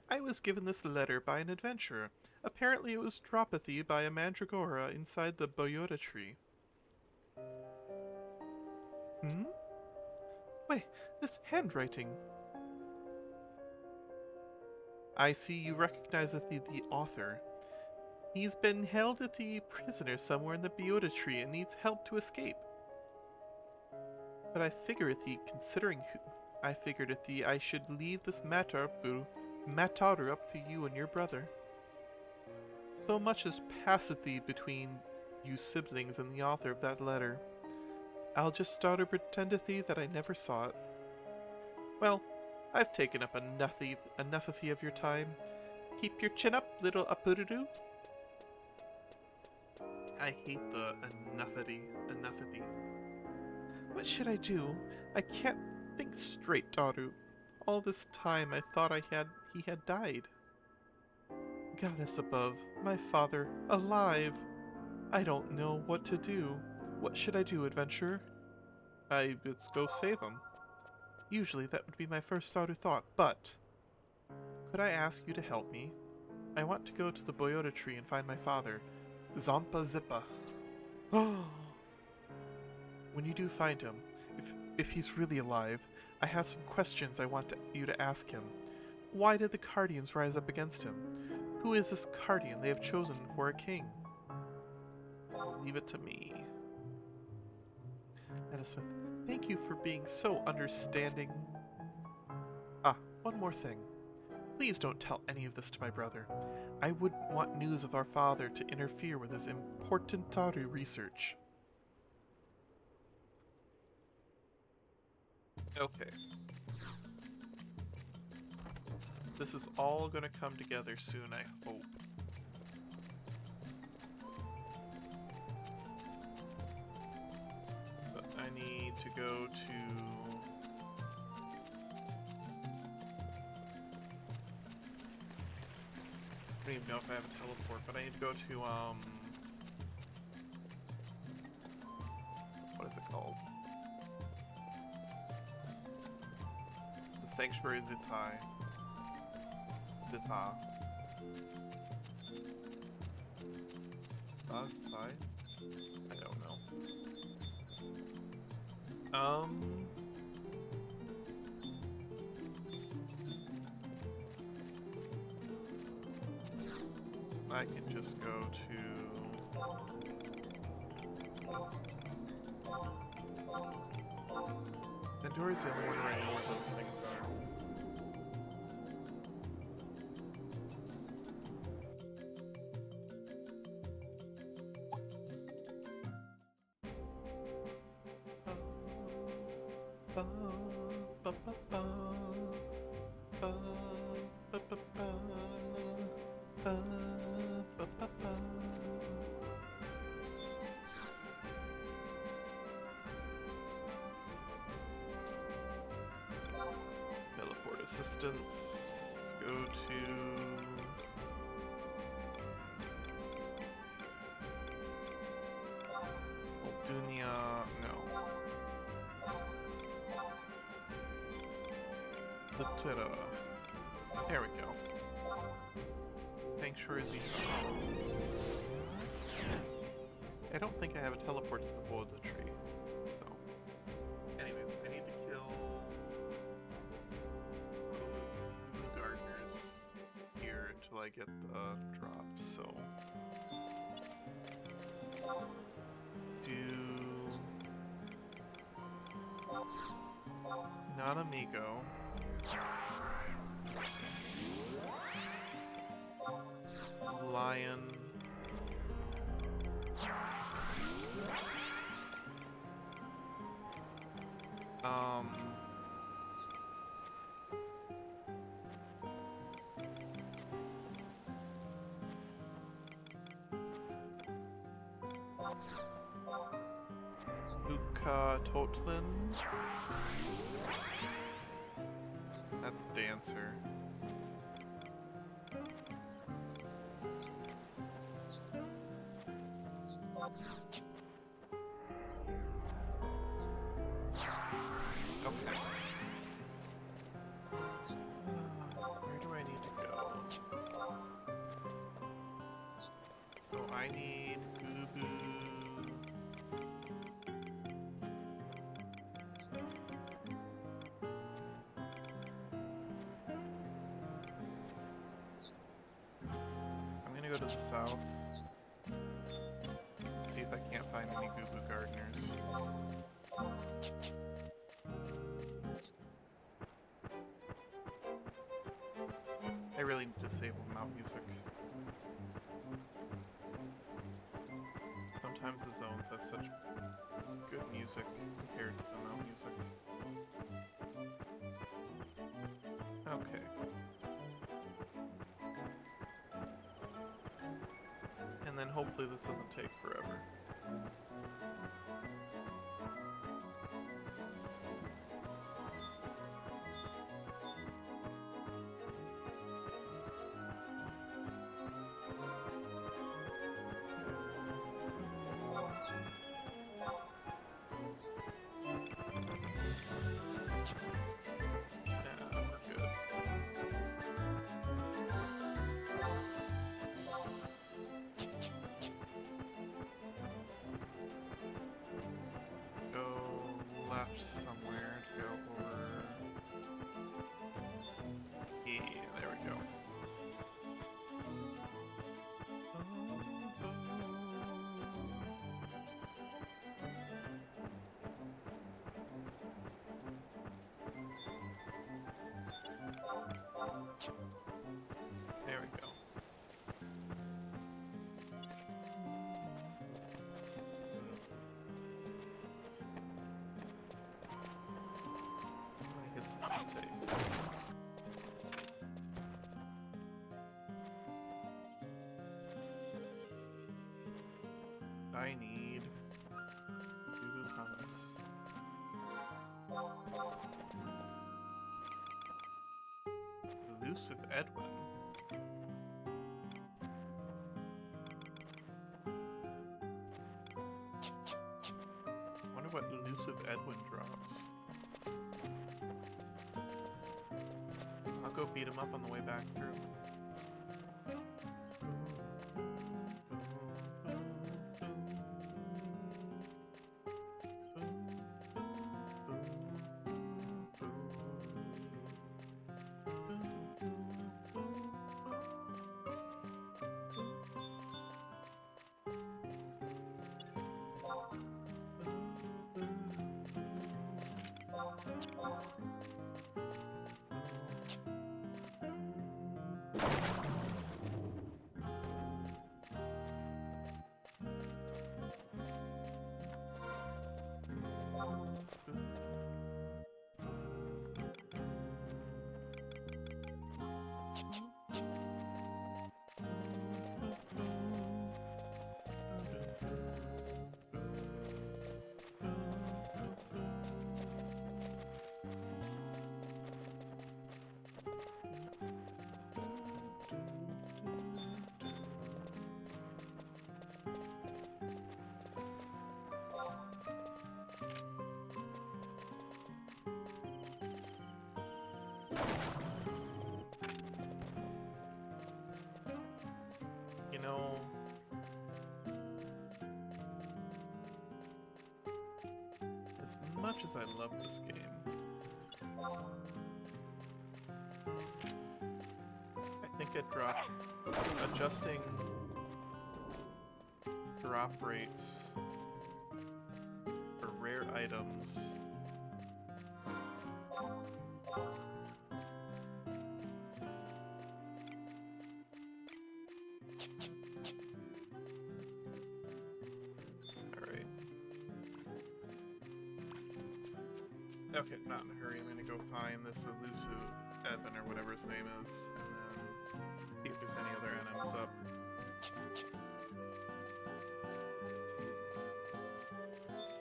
I was given this letter by an adventurer. Apparently it was dropped by a mandragora inside the boyota tree. Hmm? Wait, this handwriting. I see you recognize the author. He's been held as the prisoner somewhere in the biota tree and needs help to escape. But I figured I should leave this matter up to you and your brother. So much has passed between you siblings and the author of that letter. I'll just start to pretend that I never saw it. Well, I've taken up enough of your time. Keep your chin up, little Apururu. I hate the enough-ity. What should I do? I can't think straight, Daru. All this time I thought he had died. Goddess above, my father, alive! I don't know what to do. What should I do, adventurer? Let's go save him. Usually that would be my first thought, but... Could I ask you to help me? I want to go to the boyota tree and find my father, Zampa Zippa. When you do find him, if he's really alive, I have some questions I want you to ask him. Why did the Cardians rise up against him? Who is this Cardian they have chosen for a king? Leave it to me. Edismith, thank you for being so understanding. One more thing. Please don't tell any of this to my brother. I wouldn't want news of our father to interfere with his important Taru research. Okay. This is all gonna come together soon, I hope. But I need to go to... I don't even know if I have a teleport, but I need to go to, what is it called? The Sanctuary Zita. Zita. I don't know. I can just go to... Endor is the only one where I know where those things are. Teleport assistance. Let's go to... Oldunia, no. Lutera. There we go. Sanctuary Zeta. I don't think I have a teleport to the bowl of the tree. So, Anyways, I need to kill the gardeners here until I get the drop, so... do non-amigo. Lion. Uka Totlin. That's Dancer. Okay. Where do I need to go? So I need Goo Goo. I'm gonna go to the south. See if I can't find any Goo Goo gardeners. I really need to disable mount music. Sometimes the zones have such good music compared to the mount music. Okay. And then hopefully this doesn't take forever. Yeah, we're good. Go left somewhere to go over. Yeah, there we go. There we go. I guess this is tape. I need Goo hummus. Elusive Edwin. Wonder what Elusive Edwin drops. I'll go beat him up on the way back through. much as I love this game, I think it dropped adjusting drop rates for rare items. Alright. Okay, not in a hurry. I'm gonna go find this elusive Evan or whatever his name is, and then see if there's any other items up.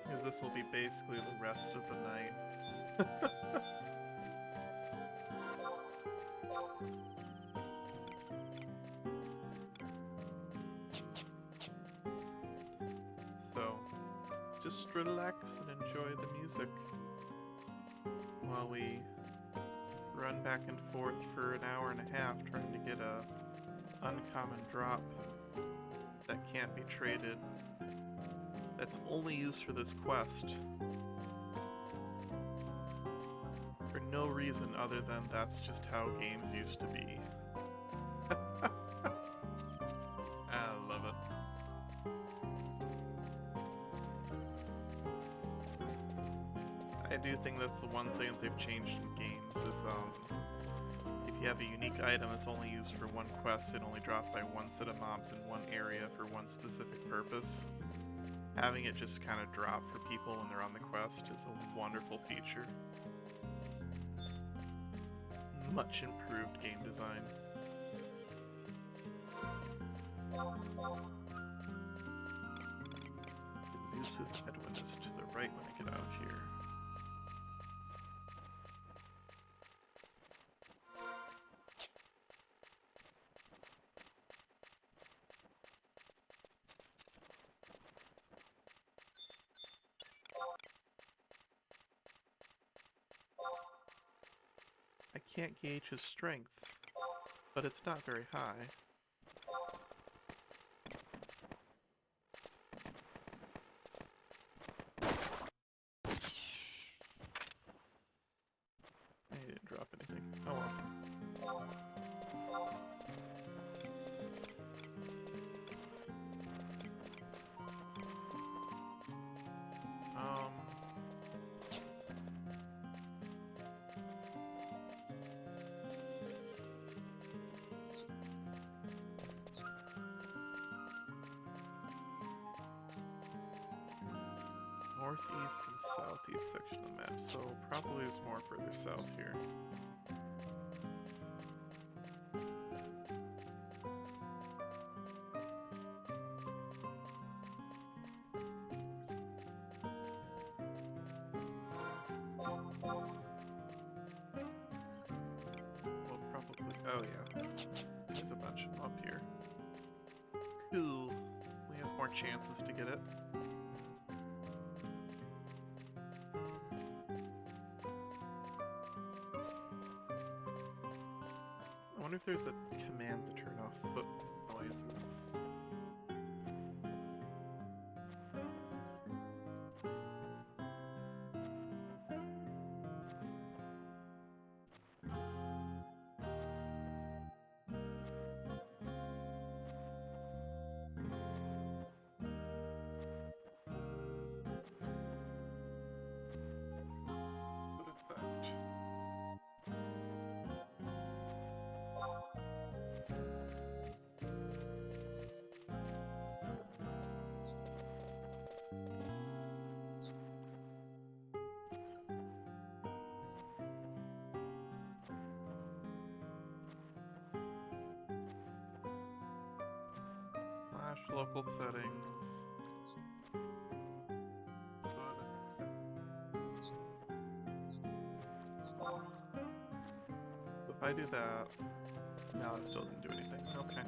Because this will be basically the rest of the night. So, just relax and enjoy the music while we run back and forth for an hour and a half trying to get a uncommon drop that can't be traded, that's only used for this quest for no reason other than that's just how games used to be. I love it. I do think that's the one thing that they've changed in games is if you have a unique item that's only used for one quest and only dropped by one set of mobs in one area for one specific purpose, having it just kind of drop for people when they're on the quest is a wonderful feature. Much improved game design. Elusive Edwin is to the right when I get out of here. I can't gauge his strength, but it's not very high. I didn't drop anything. Oh well. Northeast and southeast section of the map, so probably it's more further south here. Well, probably, oh yeah, there's a bunch of them up here. Cool, we have more chances to get it. I wonder if there's a command to turn off foot noises. Good effect. Slash local settings. If I do that, no, it still didn't do anything. Okay.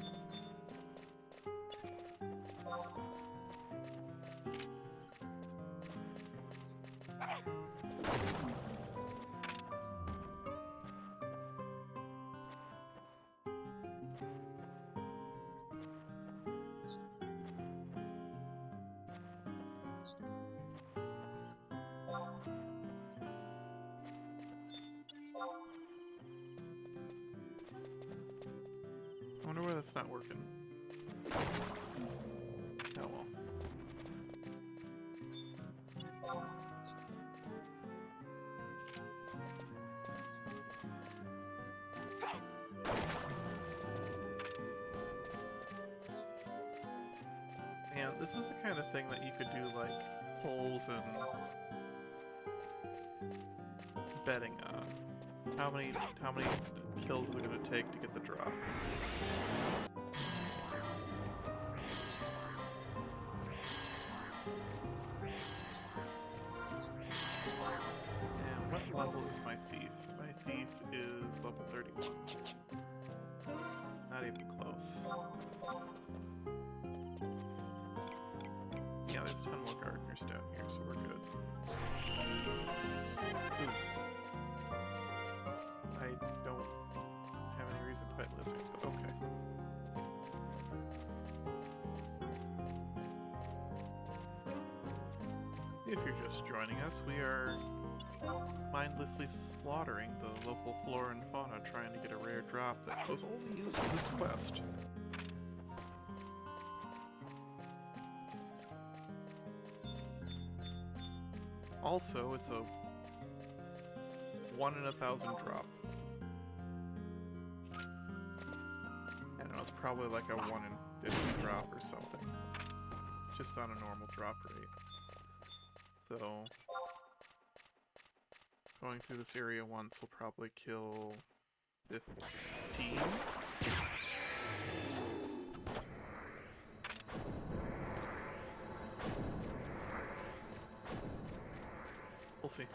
wonder why that's not working. Oh well. Man, this is the kind of thing that you could do like polls and betting on. How many kills is it gonna take to get the drop? And what level is my thief? My thief is level 31. Not even close. Yeah, there's 10 more gardeners down here, so we're good. Ooh. I don't have any reason to fight lizards, but okay. If you're just joining us, we are mindlessly slaughtering the local flora and fauna trying to get a rare drop that was only used for this quest. Also, it's a 1 in 1,000 drop. I don't know, it's probably like a 1 in 50 drop or something. Just on a normal drop rate. So, going through this area once will probably kill 15? We'll see.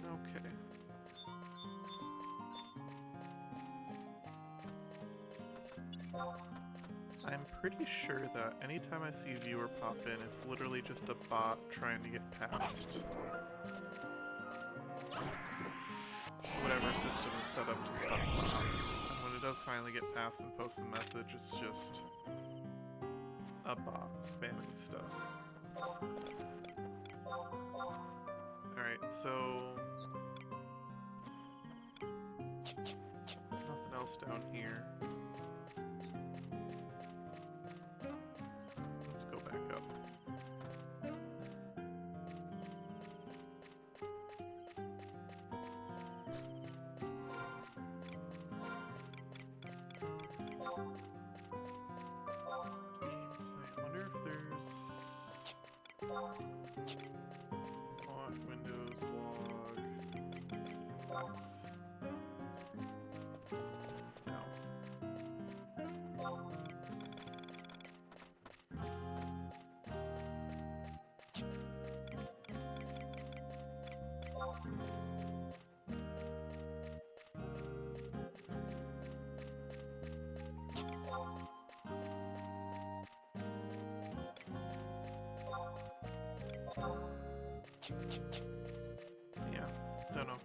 Okay. I'm pretty sure that anytime I see viewer pop in, it's literally just a bot trying to get past whatever system is set up to stop bots. And when it does finally get past and post a message, it's just a bot spamming stuff. Alright, so nothing else down here. Let's go back up. Games. I wonder if there's log, Windows log, X. No. Yeah, don't know.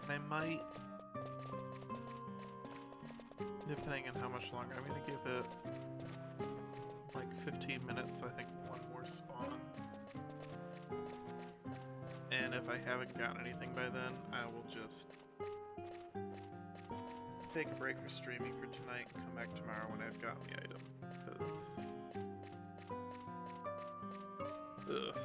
I might, depending on how much longer, I'm gonna give it like 15 minutes, so I think one more spawn. And if I haven't gotten anything by then, I will just take a break for streaming for tonight and come back tomorrow when I've gotten the item, because ugh.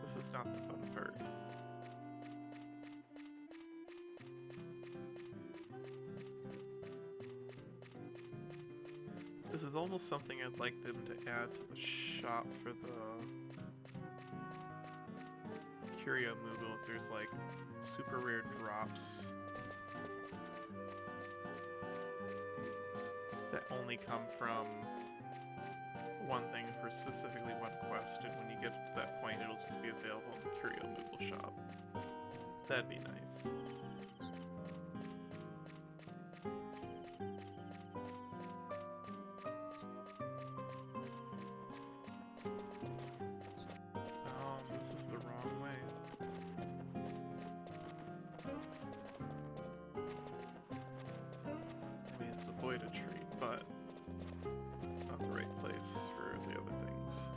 This is not the fun part. This is almost something I'd like them to add to the shop for the Curio Moogle if there's like super rare drops that only come from one thing for specifically one quest, and when you get to that point, it'll just be available in the Curio Moogle shop. That'd be nice. Oh, this is the wrong way. I mean, it's the Boida tree, but it's not the right place for the other things.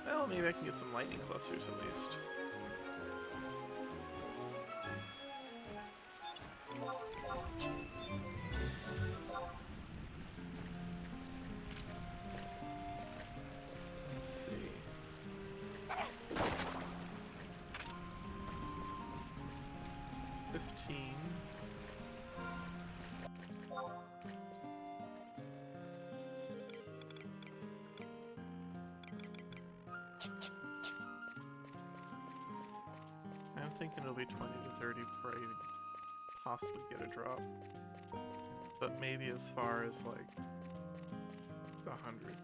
Well, maybe I can get some lightning clusters at least. Let's see. $15. I'm thinking it'll be 20 to 30 before I even possibly get a drop. But maybe as far as like 100.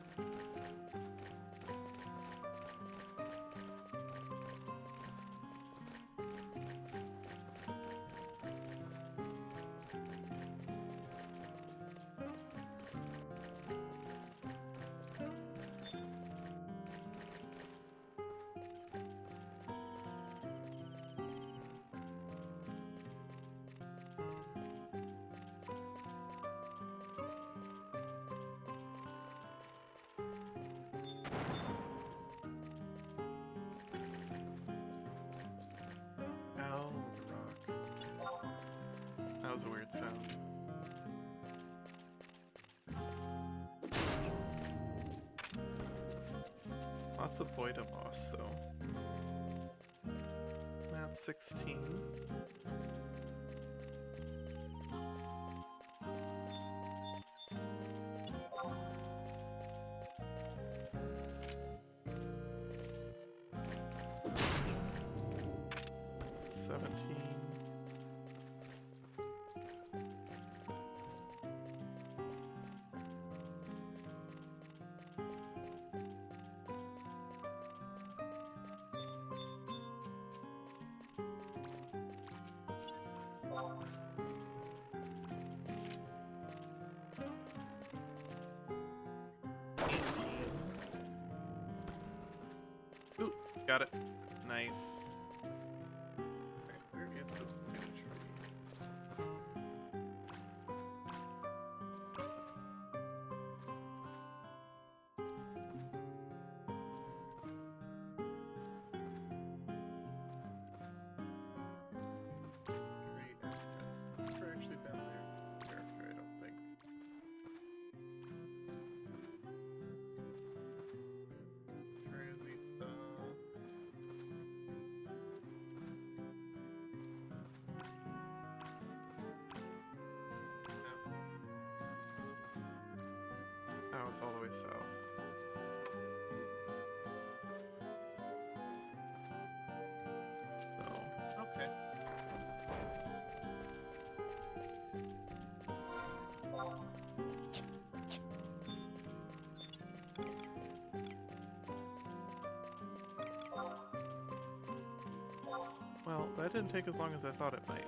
That was a weird sound. Lots of Boida moss, though. That's 16. Ooh, got it. Nice. Alright, where is the Boida tree? Great, yes. I've never actually been there. Very, I don't think. That was all the way south. So, okay. Well, that didn't take as long as I thought it might.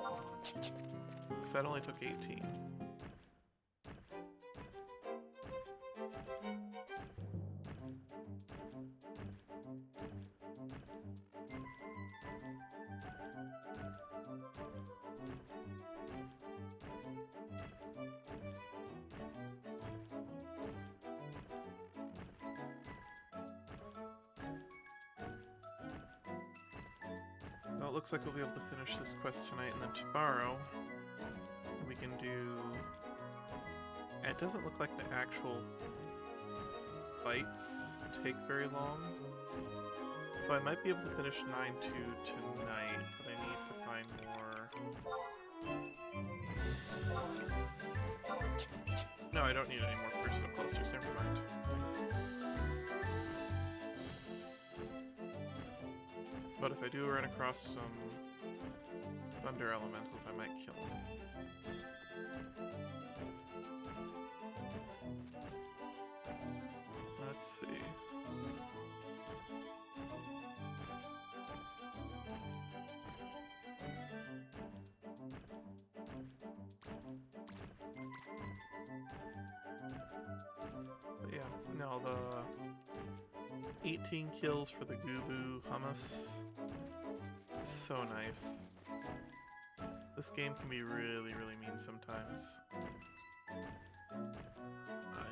Because that only took 18. it looks like we'll be able to finish this quest tonight, and then tomorrow we can do... It doesn't look like the actual fights take very long, so I might be able to finish 9-2 tonight, but I need to find more... No, I don't need any more personal clusters, never mind. But if I do run across some thunder elementals, I might kill them. Let's see. But yeah, no, the 18 kills for the Gubu hummus. So nice. This game can be really, really mean sometimes. I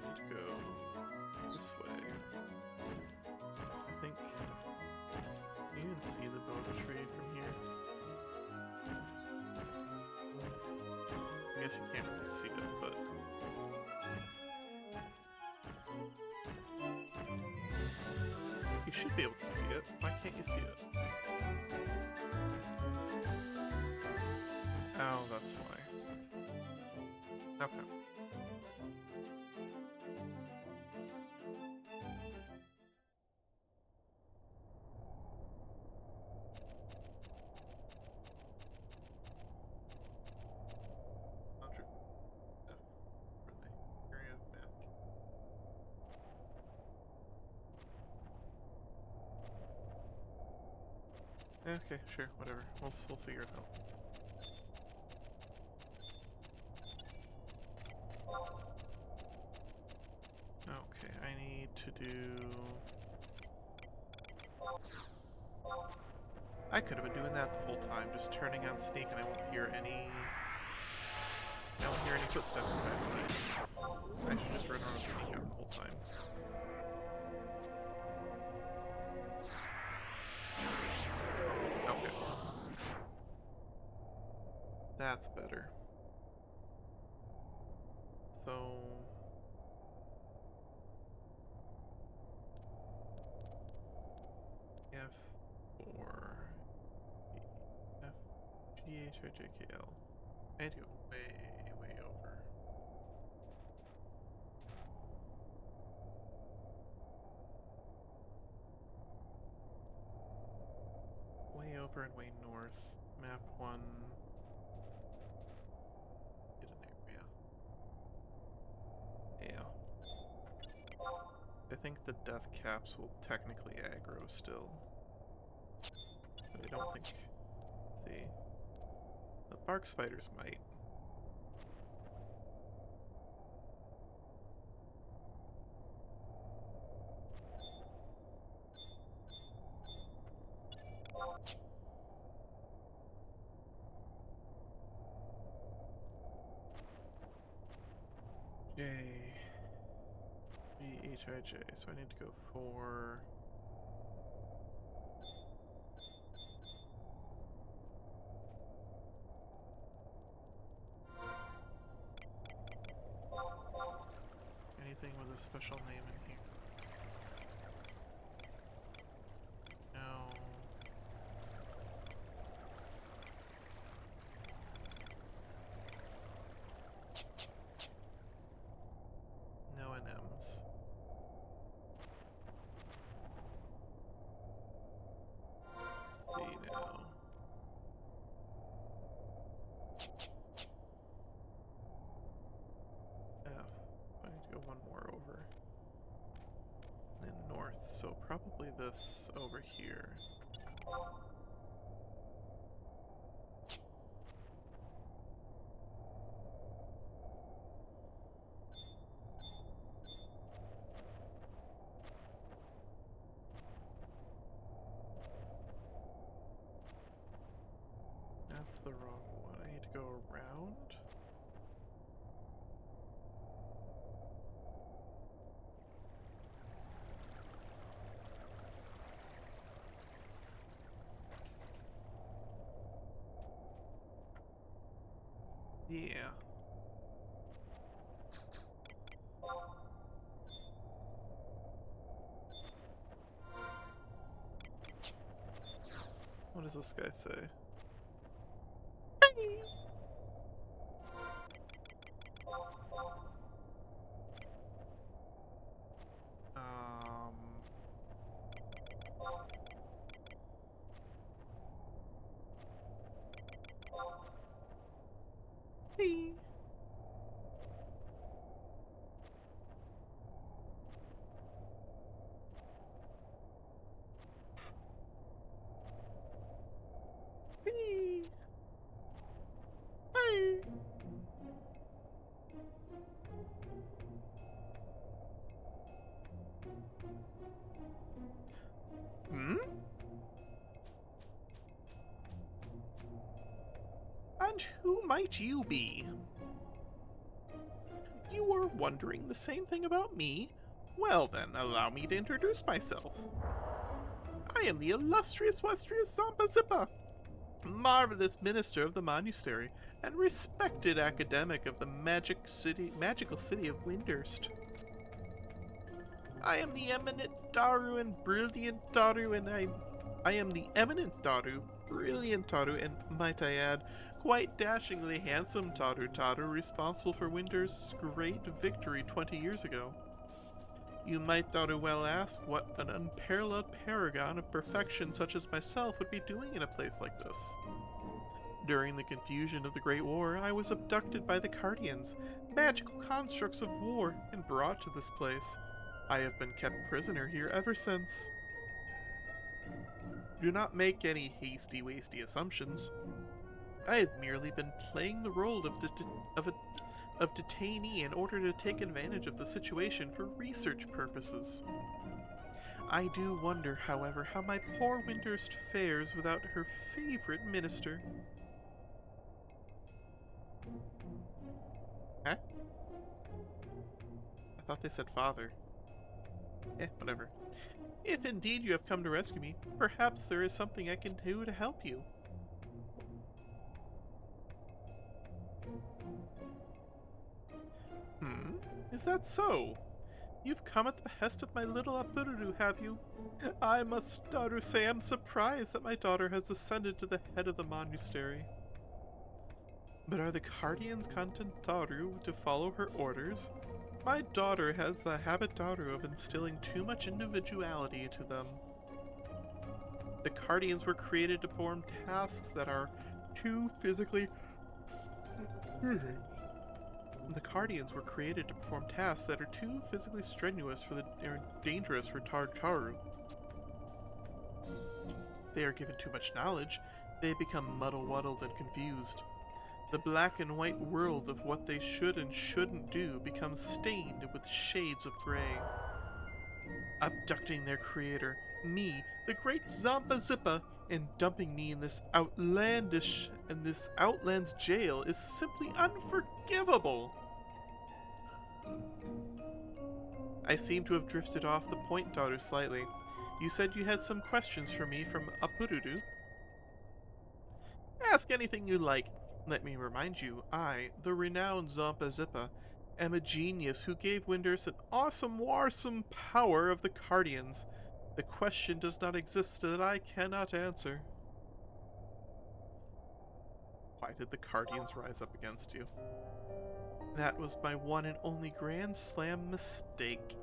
need to go this way. I think... Can you even see the Boba tree from here? I guess you can't really see it, but... You should be able to see it. Why can't you see it? Oh, that's why. Okay. Okay, sure, whatever. We'll figure it out. Okay, I need to do... I could have been doing that the whole time, just turning on sneak, and I won't hear any... I won't hear any footsteps when I sneak. I should just run around sneak out the whole time. Okay. That's better. So... F4... F-G-H-I-J-K-L. I need to go way over. Way over and way north. Map 1. Get an area. Yeah. I think the death caps will technically aggro still. But I don't think... See. The bark spiders might. J... B-H-I-J, so I need to go for... Anything with a special name in here? No. No NMs. Let's see now. F. I need to go one more over. Then north, so probably this over here. That's the wrong one. I need to go around. Yeah. What does this guy say? Um. Hey. Hey. Hey. Hmm? And who might you be? You were wondering the same thing about me? Well then, allow me to introduce myself. I am the illustrious Westrius Zampazippa, marvelous minister of the monastery, and respected academic of the magical city of Windurst. I am the eminent Daru and brilliant Daru, and I am the eminent Daru, brilliant Daru, and might I add, quite dashingly handsome Taru responsible for Windurst's great victory 20 years ago. You might well ask what an unparalleled paragon of perfection such as myself would be doing in a place like this. During the confusion of the Great War, I was abducted by the Cardians, magical constructs of war, and brought to this place. I have been kept prisoner here ever since. Do not make any hasty-wasty assumptions. I have merely been playing the role of detainee in order to take advantage of the situation for research purposes. I do wonder, however, how my poor Windurst fares without her favorite minister. Huh? I thought they said father. Whatever. If indeed you have come to rescue me, perhaps there is something I can do to help you. Is that so? You've come at the behest of my little Apururu, have you? I must, daughter, say I'm surprised that my daughter has ascended to the head of the monastery. But are the Cardians content Daru to follow her orders? My daughter has the habit, Daru, of instilling too much individuality into them. The Cardians were created to perform tasks that are too physically... The Cardians were created to perform tasks that are too physically strenuous or dangerous for Taru. If they are given too much knowledge, they become muddle-wuddled and confused. The black and white world of what they should and shouldn't do becomes stained with shades of gray. Abducting their creator, me, the great Zampazippa, and dumping me in this outland's jail is simply unforgivable. I seem to have drifted off the point, daughter, slightly. You said you had some questions for me from Apururu. Ask anything you like. Let me remind you, I, the renowned Zampazippa, am a genius who gave Windurst an awesome warsome power of the Cardians. The question does not exist that I cannot answer. Why did the Cardians rise up against you? That was my one and only Grand Slam mistake.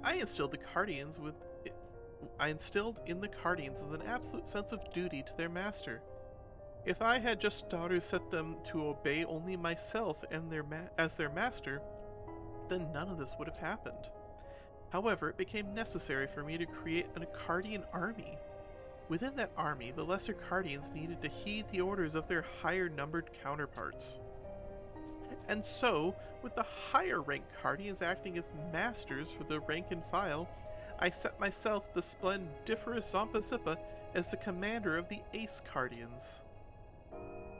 I instilled in the Cardians an absolute sense of duty to their master. If I had just daughters set them to obey only myself and as their master, then none of this would have happened. However, it became necessary for me to create a Cardian army. Within that army, the lesser Cardians needed to heed the orders of their higher-numbered counterparts. And so, with the higher-ranked Cardians acting as masters for the rank and file, I set myself, the splendiferous Zampazippa, as the commander of the Ace Cardians.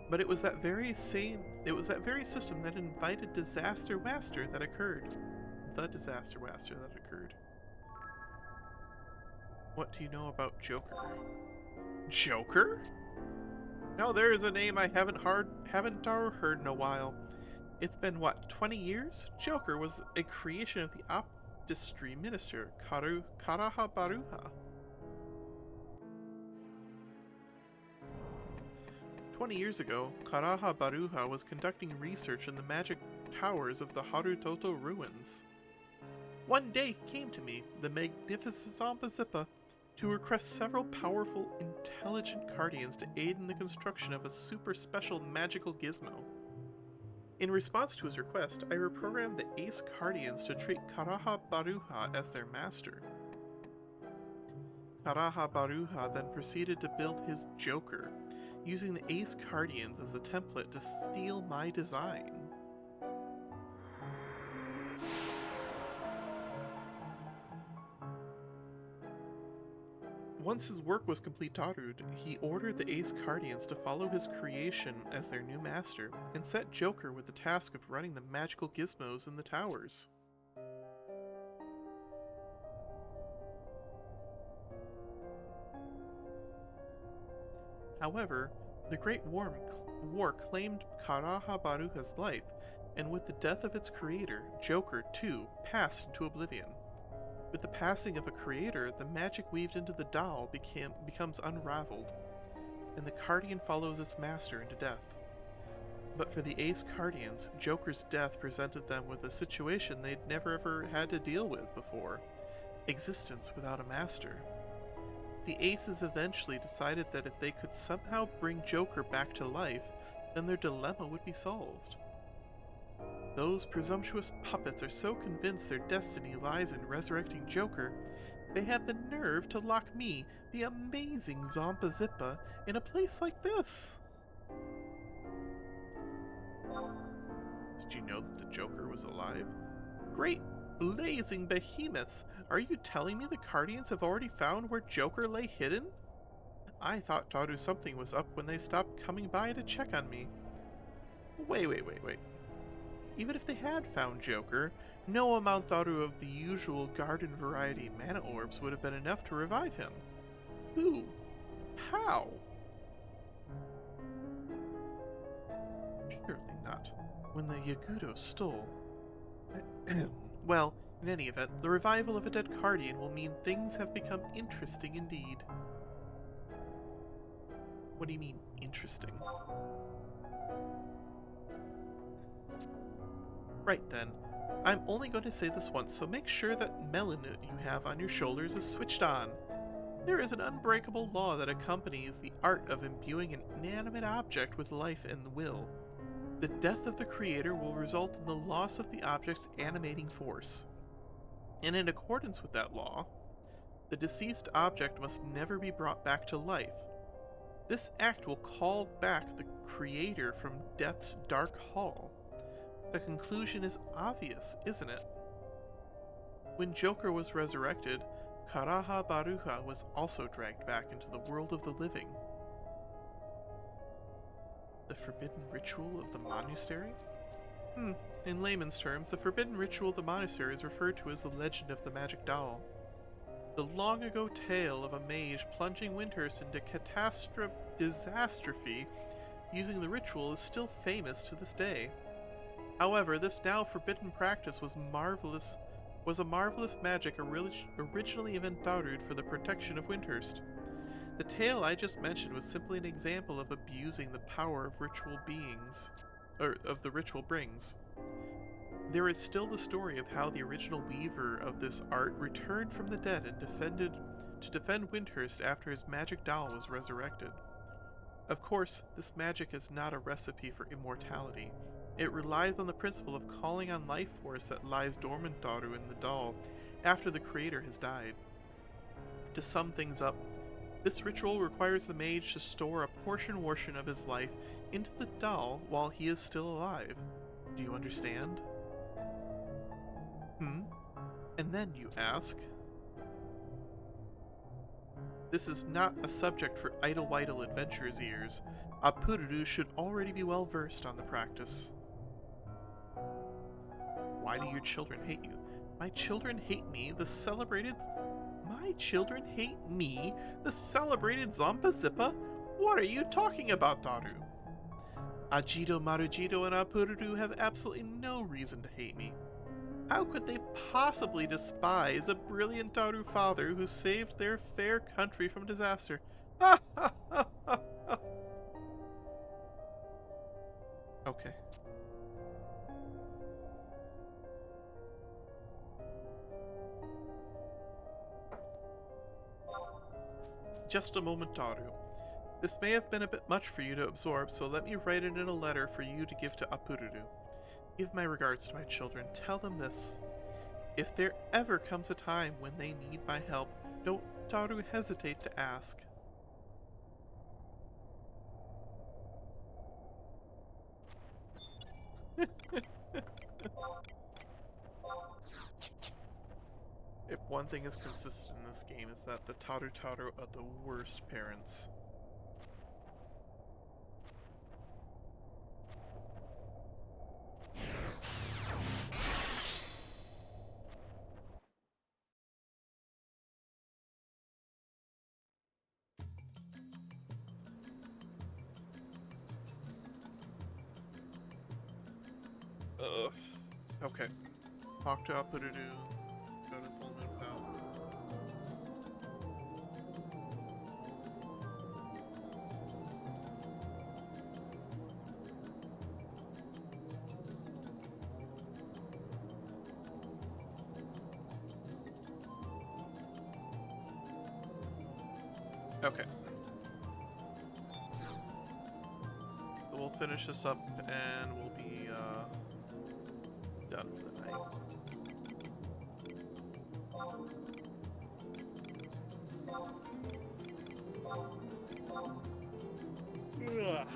But it was that very system that invited Disaster Waster that occurred. The Disaster Waster that occurred. What do you know about Joker? Joker? Now there is a name I haven't heard in a while. It's been, what, 20 years? Joker was a creation of the Optistry Minister, Karaha Baruha. 20 years ago, Karaha Baruha was conducting research in the magic towers of the Harutoto ruins. One day he came to me, the magnificent Zampa-Zippa, to request several powerful, intelligent guardians to aid in the construction of a super special magical gizmo. In response to his request, I reprogrammed the Ace Guardians to treat Karaha Baruha as their master. Karaha Baruha then proceeded to build his Joker, using the Ace Guardians as a template to steal my design. Once his work was completed, he ordered the Ace Guardians to follow his creation as their new master, and set Joker with the task of running the magical gizmos in the towers. However, the Great War claimed Karaha Baruha's life, and with the death of its creator, Joker, too, passed into oblivion. With the passing of a creator, the magic weaved into the doll becomes unraveled, and the Guardian follows its master into death. But for the Ace Guardians, Joker's death presented them with a situation they'd never ever had to deal with before: existence without a master. The Aces eventually decided that if they could somehow bring Joker back to life, then their dilemma would be solved. Those presumptuous puppets are so convinced their destiny lies in resurrecting Joker, they had the nerve to lock me, the amazing Zampa-Zippa, in a place like this. Did you know that the Joker was alive? Great blazing behemoths! Are you telling me the Guardians have already found where Joker lay hidden? I thought Daru something was up when they stopped coming by to check on me. Wait. Even if they had found Joker, no amount Daru of the usual garden variety mana orbs would have been enough to revive him. Who? How? Surely not. When the Yagudo stole... Well, in any event, the revival of a dead Guardian will mean things have become interesting indeed. What do you mean, interesting? Right then. I'm only going to say this once, so make sure that melon you have on your shoulders is switched on. There is an unbreakable law that accompanies the art of imbuing an inanimate object with life and will. The death of the creator will result in the loss of the object's animating force. And in accordance with that law, the deceased object must never be brought back to life. This act will call back the creator from death's dark hall. The conclusion is obvious, isn't it? When Joker was resurrected, Karaha Baruha was also dragged back into the world of the living. The forbidden ritual of the monastery? In layman's terms, the forbidden ritual of the monastery is referred to as the legend of the magic doll. The long-ago tale of a mage plunging Windurst into disastrophe using the ritual is still famous to this day. However, this now forbidden practice was a marvelous magic originally invented for the protection of Windurst. The tale I just mentioned was simply an example of abusing the power of the ritual brings. There is still the story of how the original weaver of this art returned from the dead and defend Windurst after his magic doll was resurrected. Of course, this magic is not a recipe for immortality. It relies on the principle of calling on life force that lies dormant in the doll after the creator has died. To sum things up, this ritual requires the mage to store a portion of his life into the doll while he is still alive. Do you understand? And then you ask? This is not a subject for idle adventurers' ears. A Pururu should already be well versed on the practice. Why do your children hate you? My children hate me, the celebrated Zampa-Zippa? What are you talking about, Daru? Ajido, Marujido, and Apururu have absolutely no reason to hate me. How could they possibly despise a brilliant Daru father who saved their fair country from disaster? Okay. Just a moment, Daru. This may have been a bit much for you to absorb, so let me write it in a letter for you to give to Apururu. Give my regards to my children. Tell them this. If there ever comes a time when they need my help, don't, Daru, hesitate to ask. If one thing is consistent in this game, it's that the Taru are the worst parents. Ugh. Okay. Talk to Apururu. Go to Full Moon Pout. Okay. So we'll finish this up and we'll be done for the night. Ugh.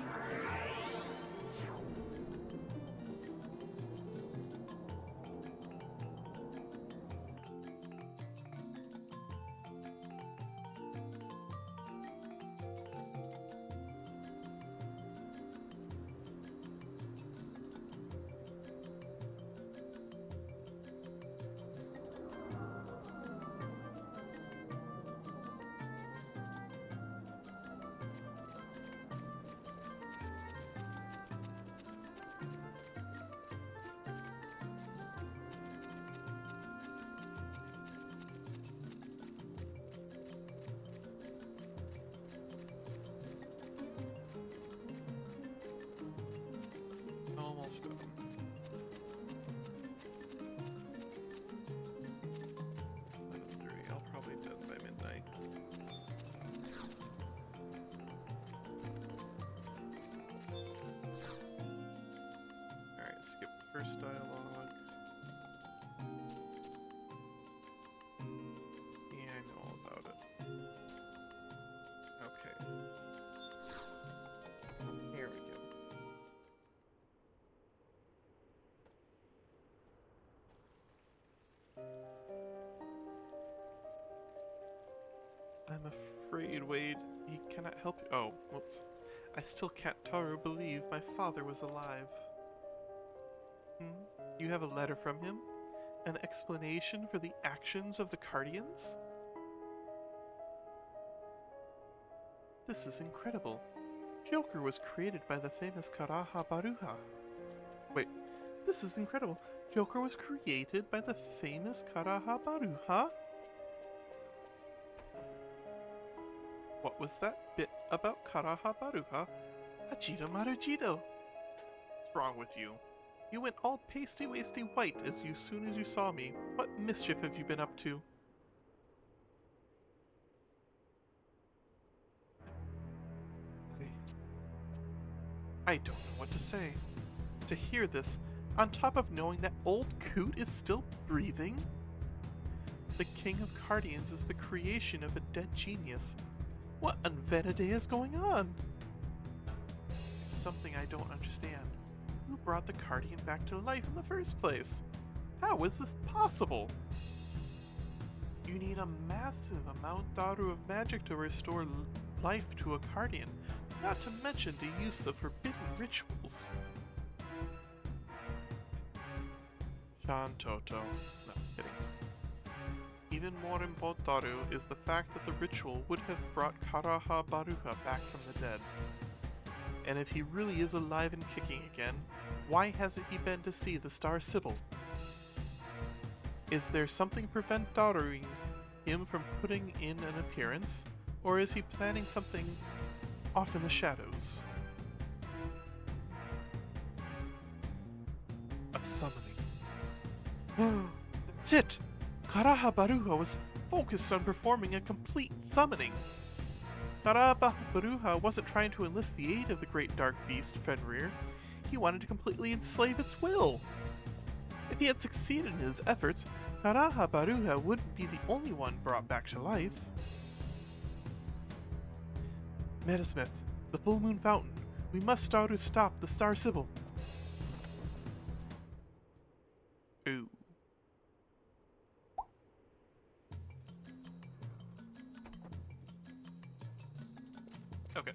Almost done. I'll probably be done by midnight. Alright, skip the first dialogue. Yeah, I know all about it. Okay. Here we go. I'm afraid, Wade, he cannot help you. Oh, whoops. I still can't, Taru, believe my father was alive. You have a letter from him? An explanation for the actions of the Guardians? This is incredible. Joker was created by the famous Karaha Baruha. Wait, this is incredible. Joker was created by the famous Karaha Baruha? What was that bit about Karaha Baruha? Ajido Marujido! What's wrong with you? You went all pasty-wasty white as soon as you saw me. What mischief have you been up to? I don't know what to say. To hear this, on top of knowing that old Coot is still breathing? The King of Guardians is the creation of a dead genius. What on Venaday is going on? There's something I don't understand. Who brought the Guardian back to life in the first place? How is this possible? You need a massive amount, Daru, of magic to restore life to a Guardian, not to mention the use of forbidden rituals. Sean Toto. No, kidding. Even more important is the fact that the ritual would have brought Karaha Baruha back from the dead. And if he really is alive and kicking again, why hasn't he been to see the Star Sibyl? Is there something preventing him from putting in an appearance, or is he planning something off in the shadows? A summoning. That's it! Karaha Baruha was focused on performing a complete summoning. Karaha Baruha wasn't trying to enlist the aid of the great dark beast Fenrir. He wanted to completely enslave its will. If he had succeeded in his efforts, Karaha Baruha wouldn't be the only one brought back to life. Metasmith, the full moon fountain. We must start to stop the Star Sibyl. Ooh. Okay.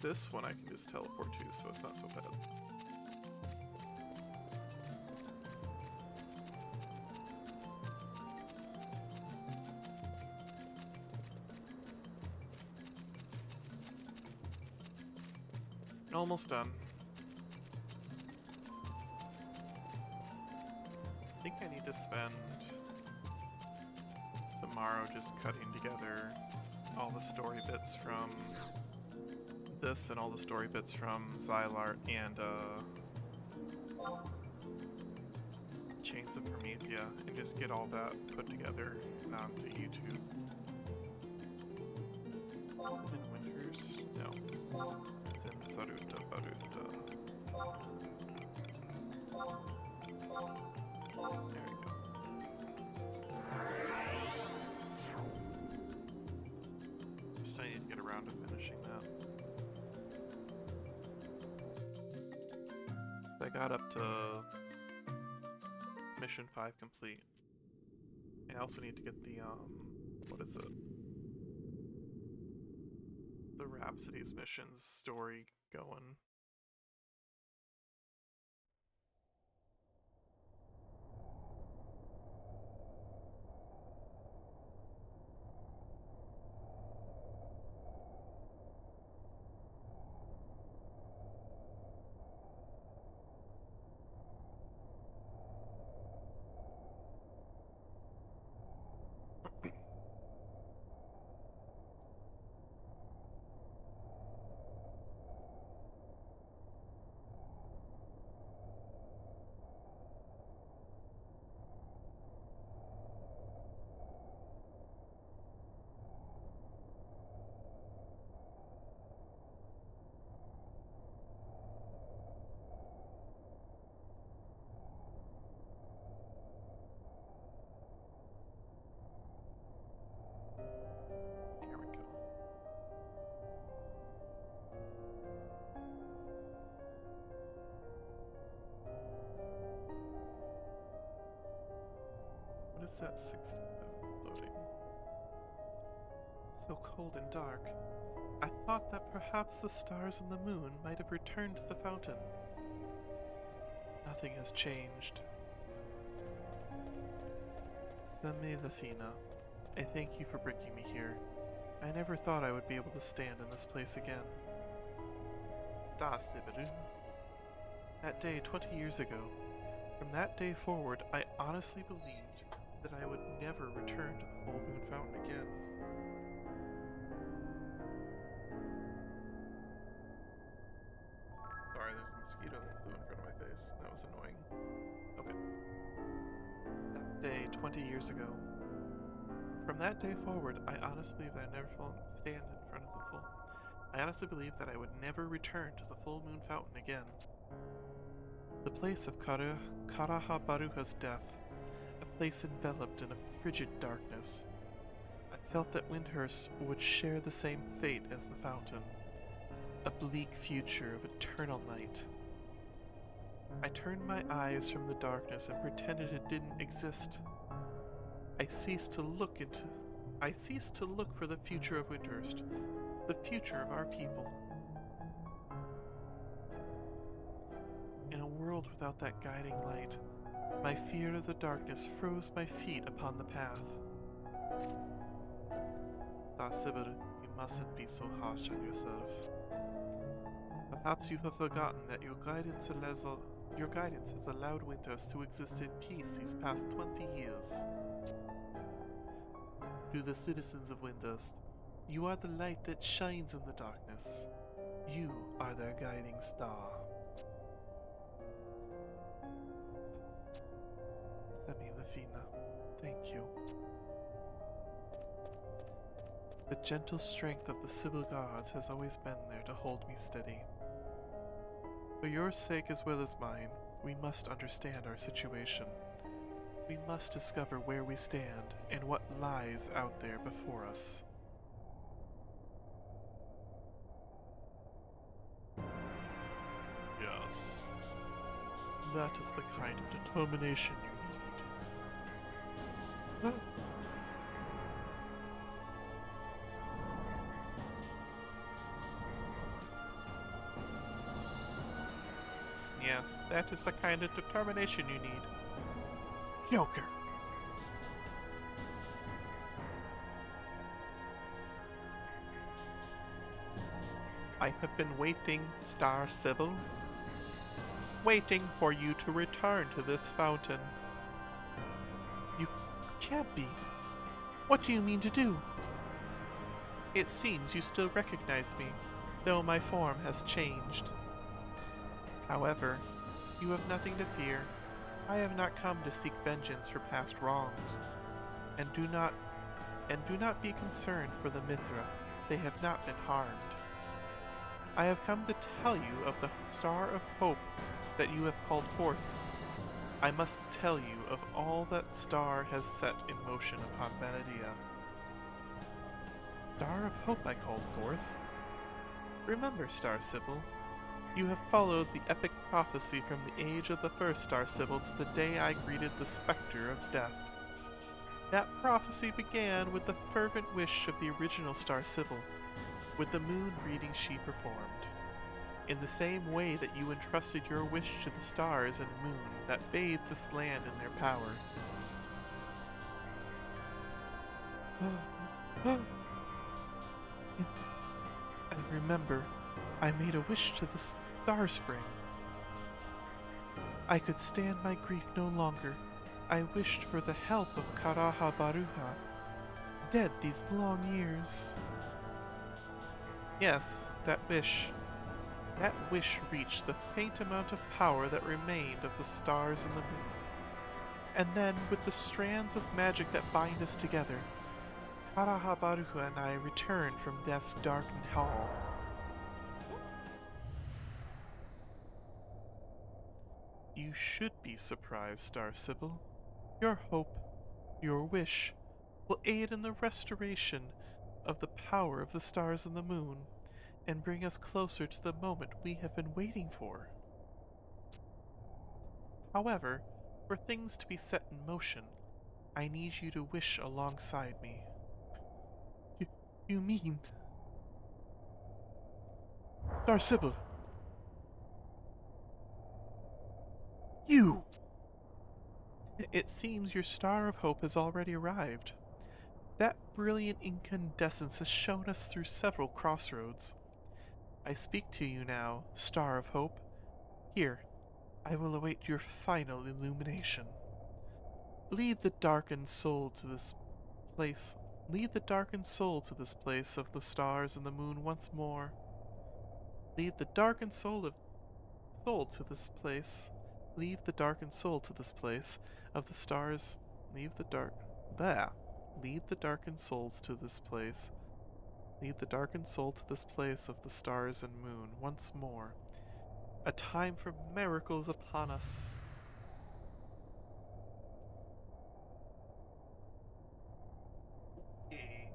This one I can just teleport to, so it's not so bad. Almost done. I think I need to spend tomorrow just cutting together all the story bits from this and all the story bits from Xylart and Chains of Promethea, and just get all that put together onto YouTube. In Windurst? No. It's in Saruta Baruta. There we go. Just I need to get around to finishing that. I got up to mission 5 complete. I also need to get the, what is it? The Rhapsody's missions story going. Here we go. What is that 60 loading? So cold and dark. I thought that perhaps the stars and the moon might have returned to the fountain. Nothing has changed. Seme the Fina, I thank you for bringing me here. I never thought I would be able to stand in this place again. Sta Sibiru. That day 20 years ago. From that day forward, I honestly believed that I would never return to the full moon fountain again. Sorry, there's a mosquito that flew in front of my face. That was annoying. Okay. That day 20 years ago. From that day forward, I honestly believed that I'd never stand in front of the full. I honestly believed that I would never return to the full moon fountain again. The place of Karaha Baruha's death, a place enveloped in a frigid darkness. I felt that Windurst would share the same fate as the fountain, a bleak future of eternal night. I turned my eyes from the darkness and pretended it didn't exist. I ceased to look for the future of Windurst, the future of our people. In a world without that guiding light, My fear of the darkness froze my feet upon the path. Star Sibyl, you mustn't be so harsh on yourself. Perhaps you have forgotten that your guidance has allowed Windurst to exist in peace these past 20 years. To the citizens of Windurst, you are the light that shines in the darkness. You are their guiding star. Semilafina, thank you. The gentle strength of the Sibyl gods has always been there to hold me steady. For your sake as well as mine, we must understand our situation. We must discover where we stand and what lies out there before us. Yes. That is the kind of determination you need. Yes, that is the kind of determination you need. Joker! I have been waiting, Star Sibyl. Waiting for you to return to this fountain. You can't be. What do you mean to do? It seems you still recognize me, though my form has changed. However, you have nothing to fear. I have not come to seek vengeance for past wrongs. And do not be concerned for the Mithra. They have not been harmed. I have come to tell you of the Star of Hope that you have called forth. I must tell you of all that star has set in motion upon Vanadia. Star of Hope I called forth? Remember, Star Sibyl, you have followed the epic prophecy from the age of the first Star Sibyl to the day I greeted the specter of death. That prophecy began with the fervent wish of the original Star Sibyl, with the moon reading she performed. In the same way that you entrusted your wish to the stars and moon that bathed this land in their power. I remember, I made a wish to the Star Spring. I could stand my grief no longer. I wished for the help of Karaha Baruha, dead these long years. Yes, that wish. That wish reached the faint amount of power that remained of the stars and the moon. And then, with the strands of magic that bind us together, Karaha Baruha and I returned from death's darkened hall. You should be surprised, Star Sibyl. Your hope, your wish, will aid in the restoration of the power of the stars and the moon, and bring us closer to the moment we have been waiting for. However, for things to be set in motion, I need you to wish alongside me. You mean... Star Sibyl! You! It seems your Star of Hope has already arrived. That brilliant incandescence has shown us through several crossroads. I speak to you now, Star of Hope. Here, I will await your final illumination. Lead the darkened soul to this place. Lead the darkened soul to this place of the stars and the moon once more. Lead the darkened soul to this place. Leave the darkened soul to this place of the stars. Lead the darkened souls to this place. Lead the darkened soul to this place of the stars and moon once more. A time for miracles upon us. Okay.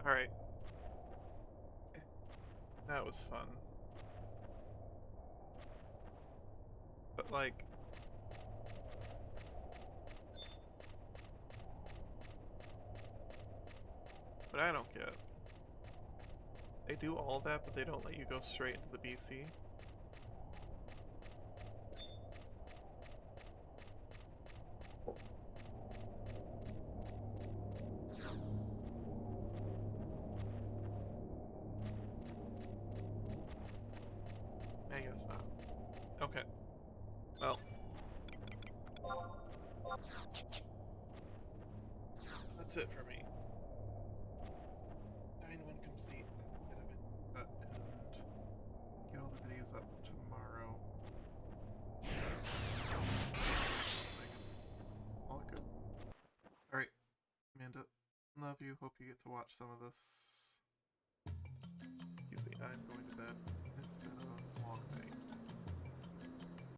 Alright. That was fun. But But, like... What I don't get... They do all that, but they don't let you go straight into the BC. I guess not. Okay. Well. That's it for me. 9-1 complete. Bit of it. And get all the videos up tomorrow. Something. All good. Alright. Amanda. Love you. Hope you get to watch some of this. Excuse me. I'm going to bed. It's been a long night.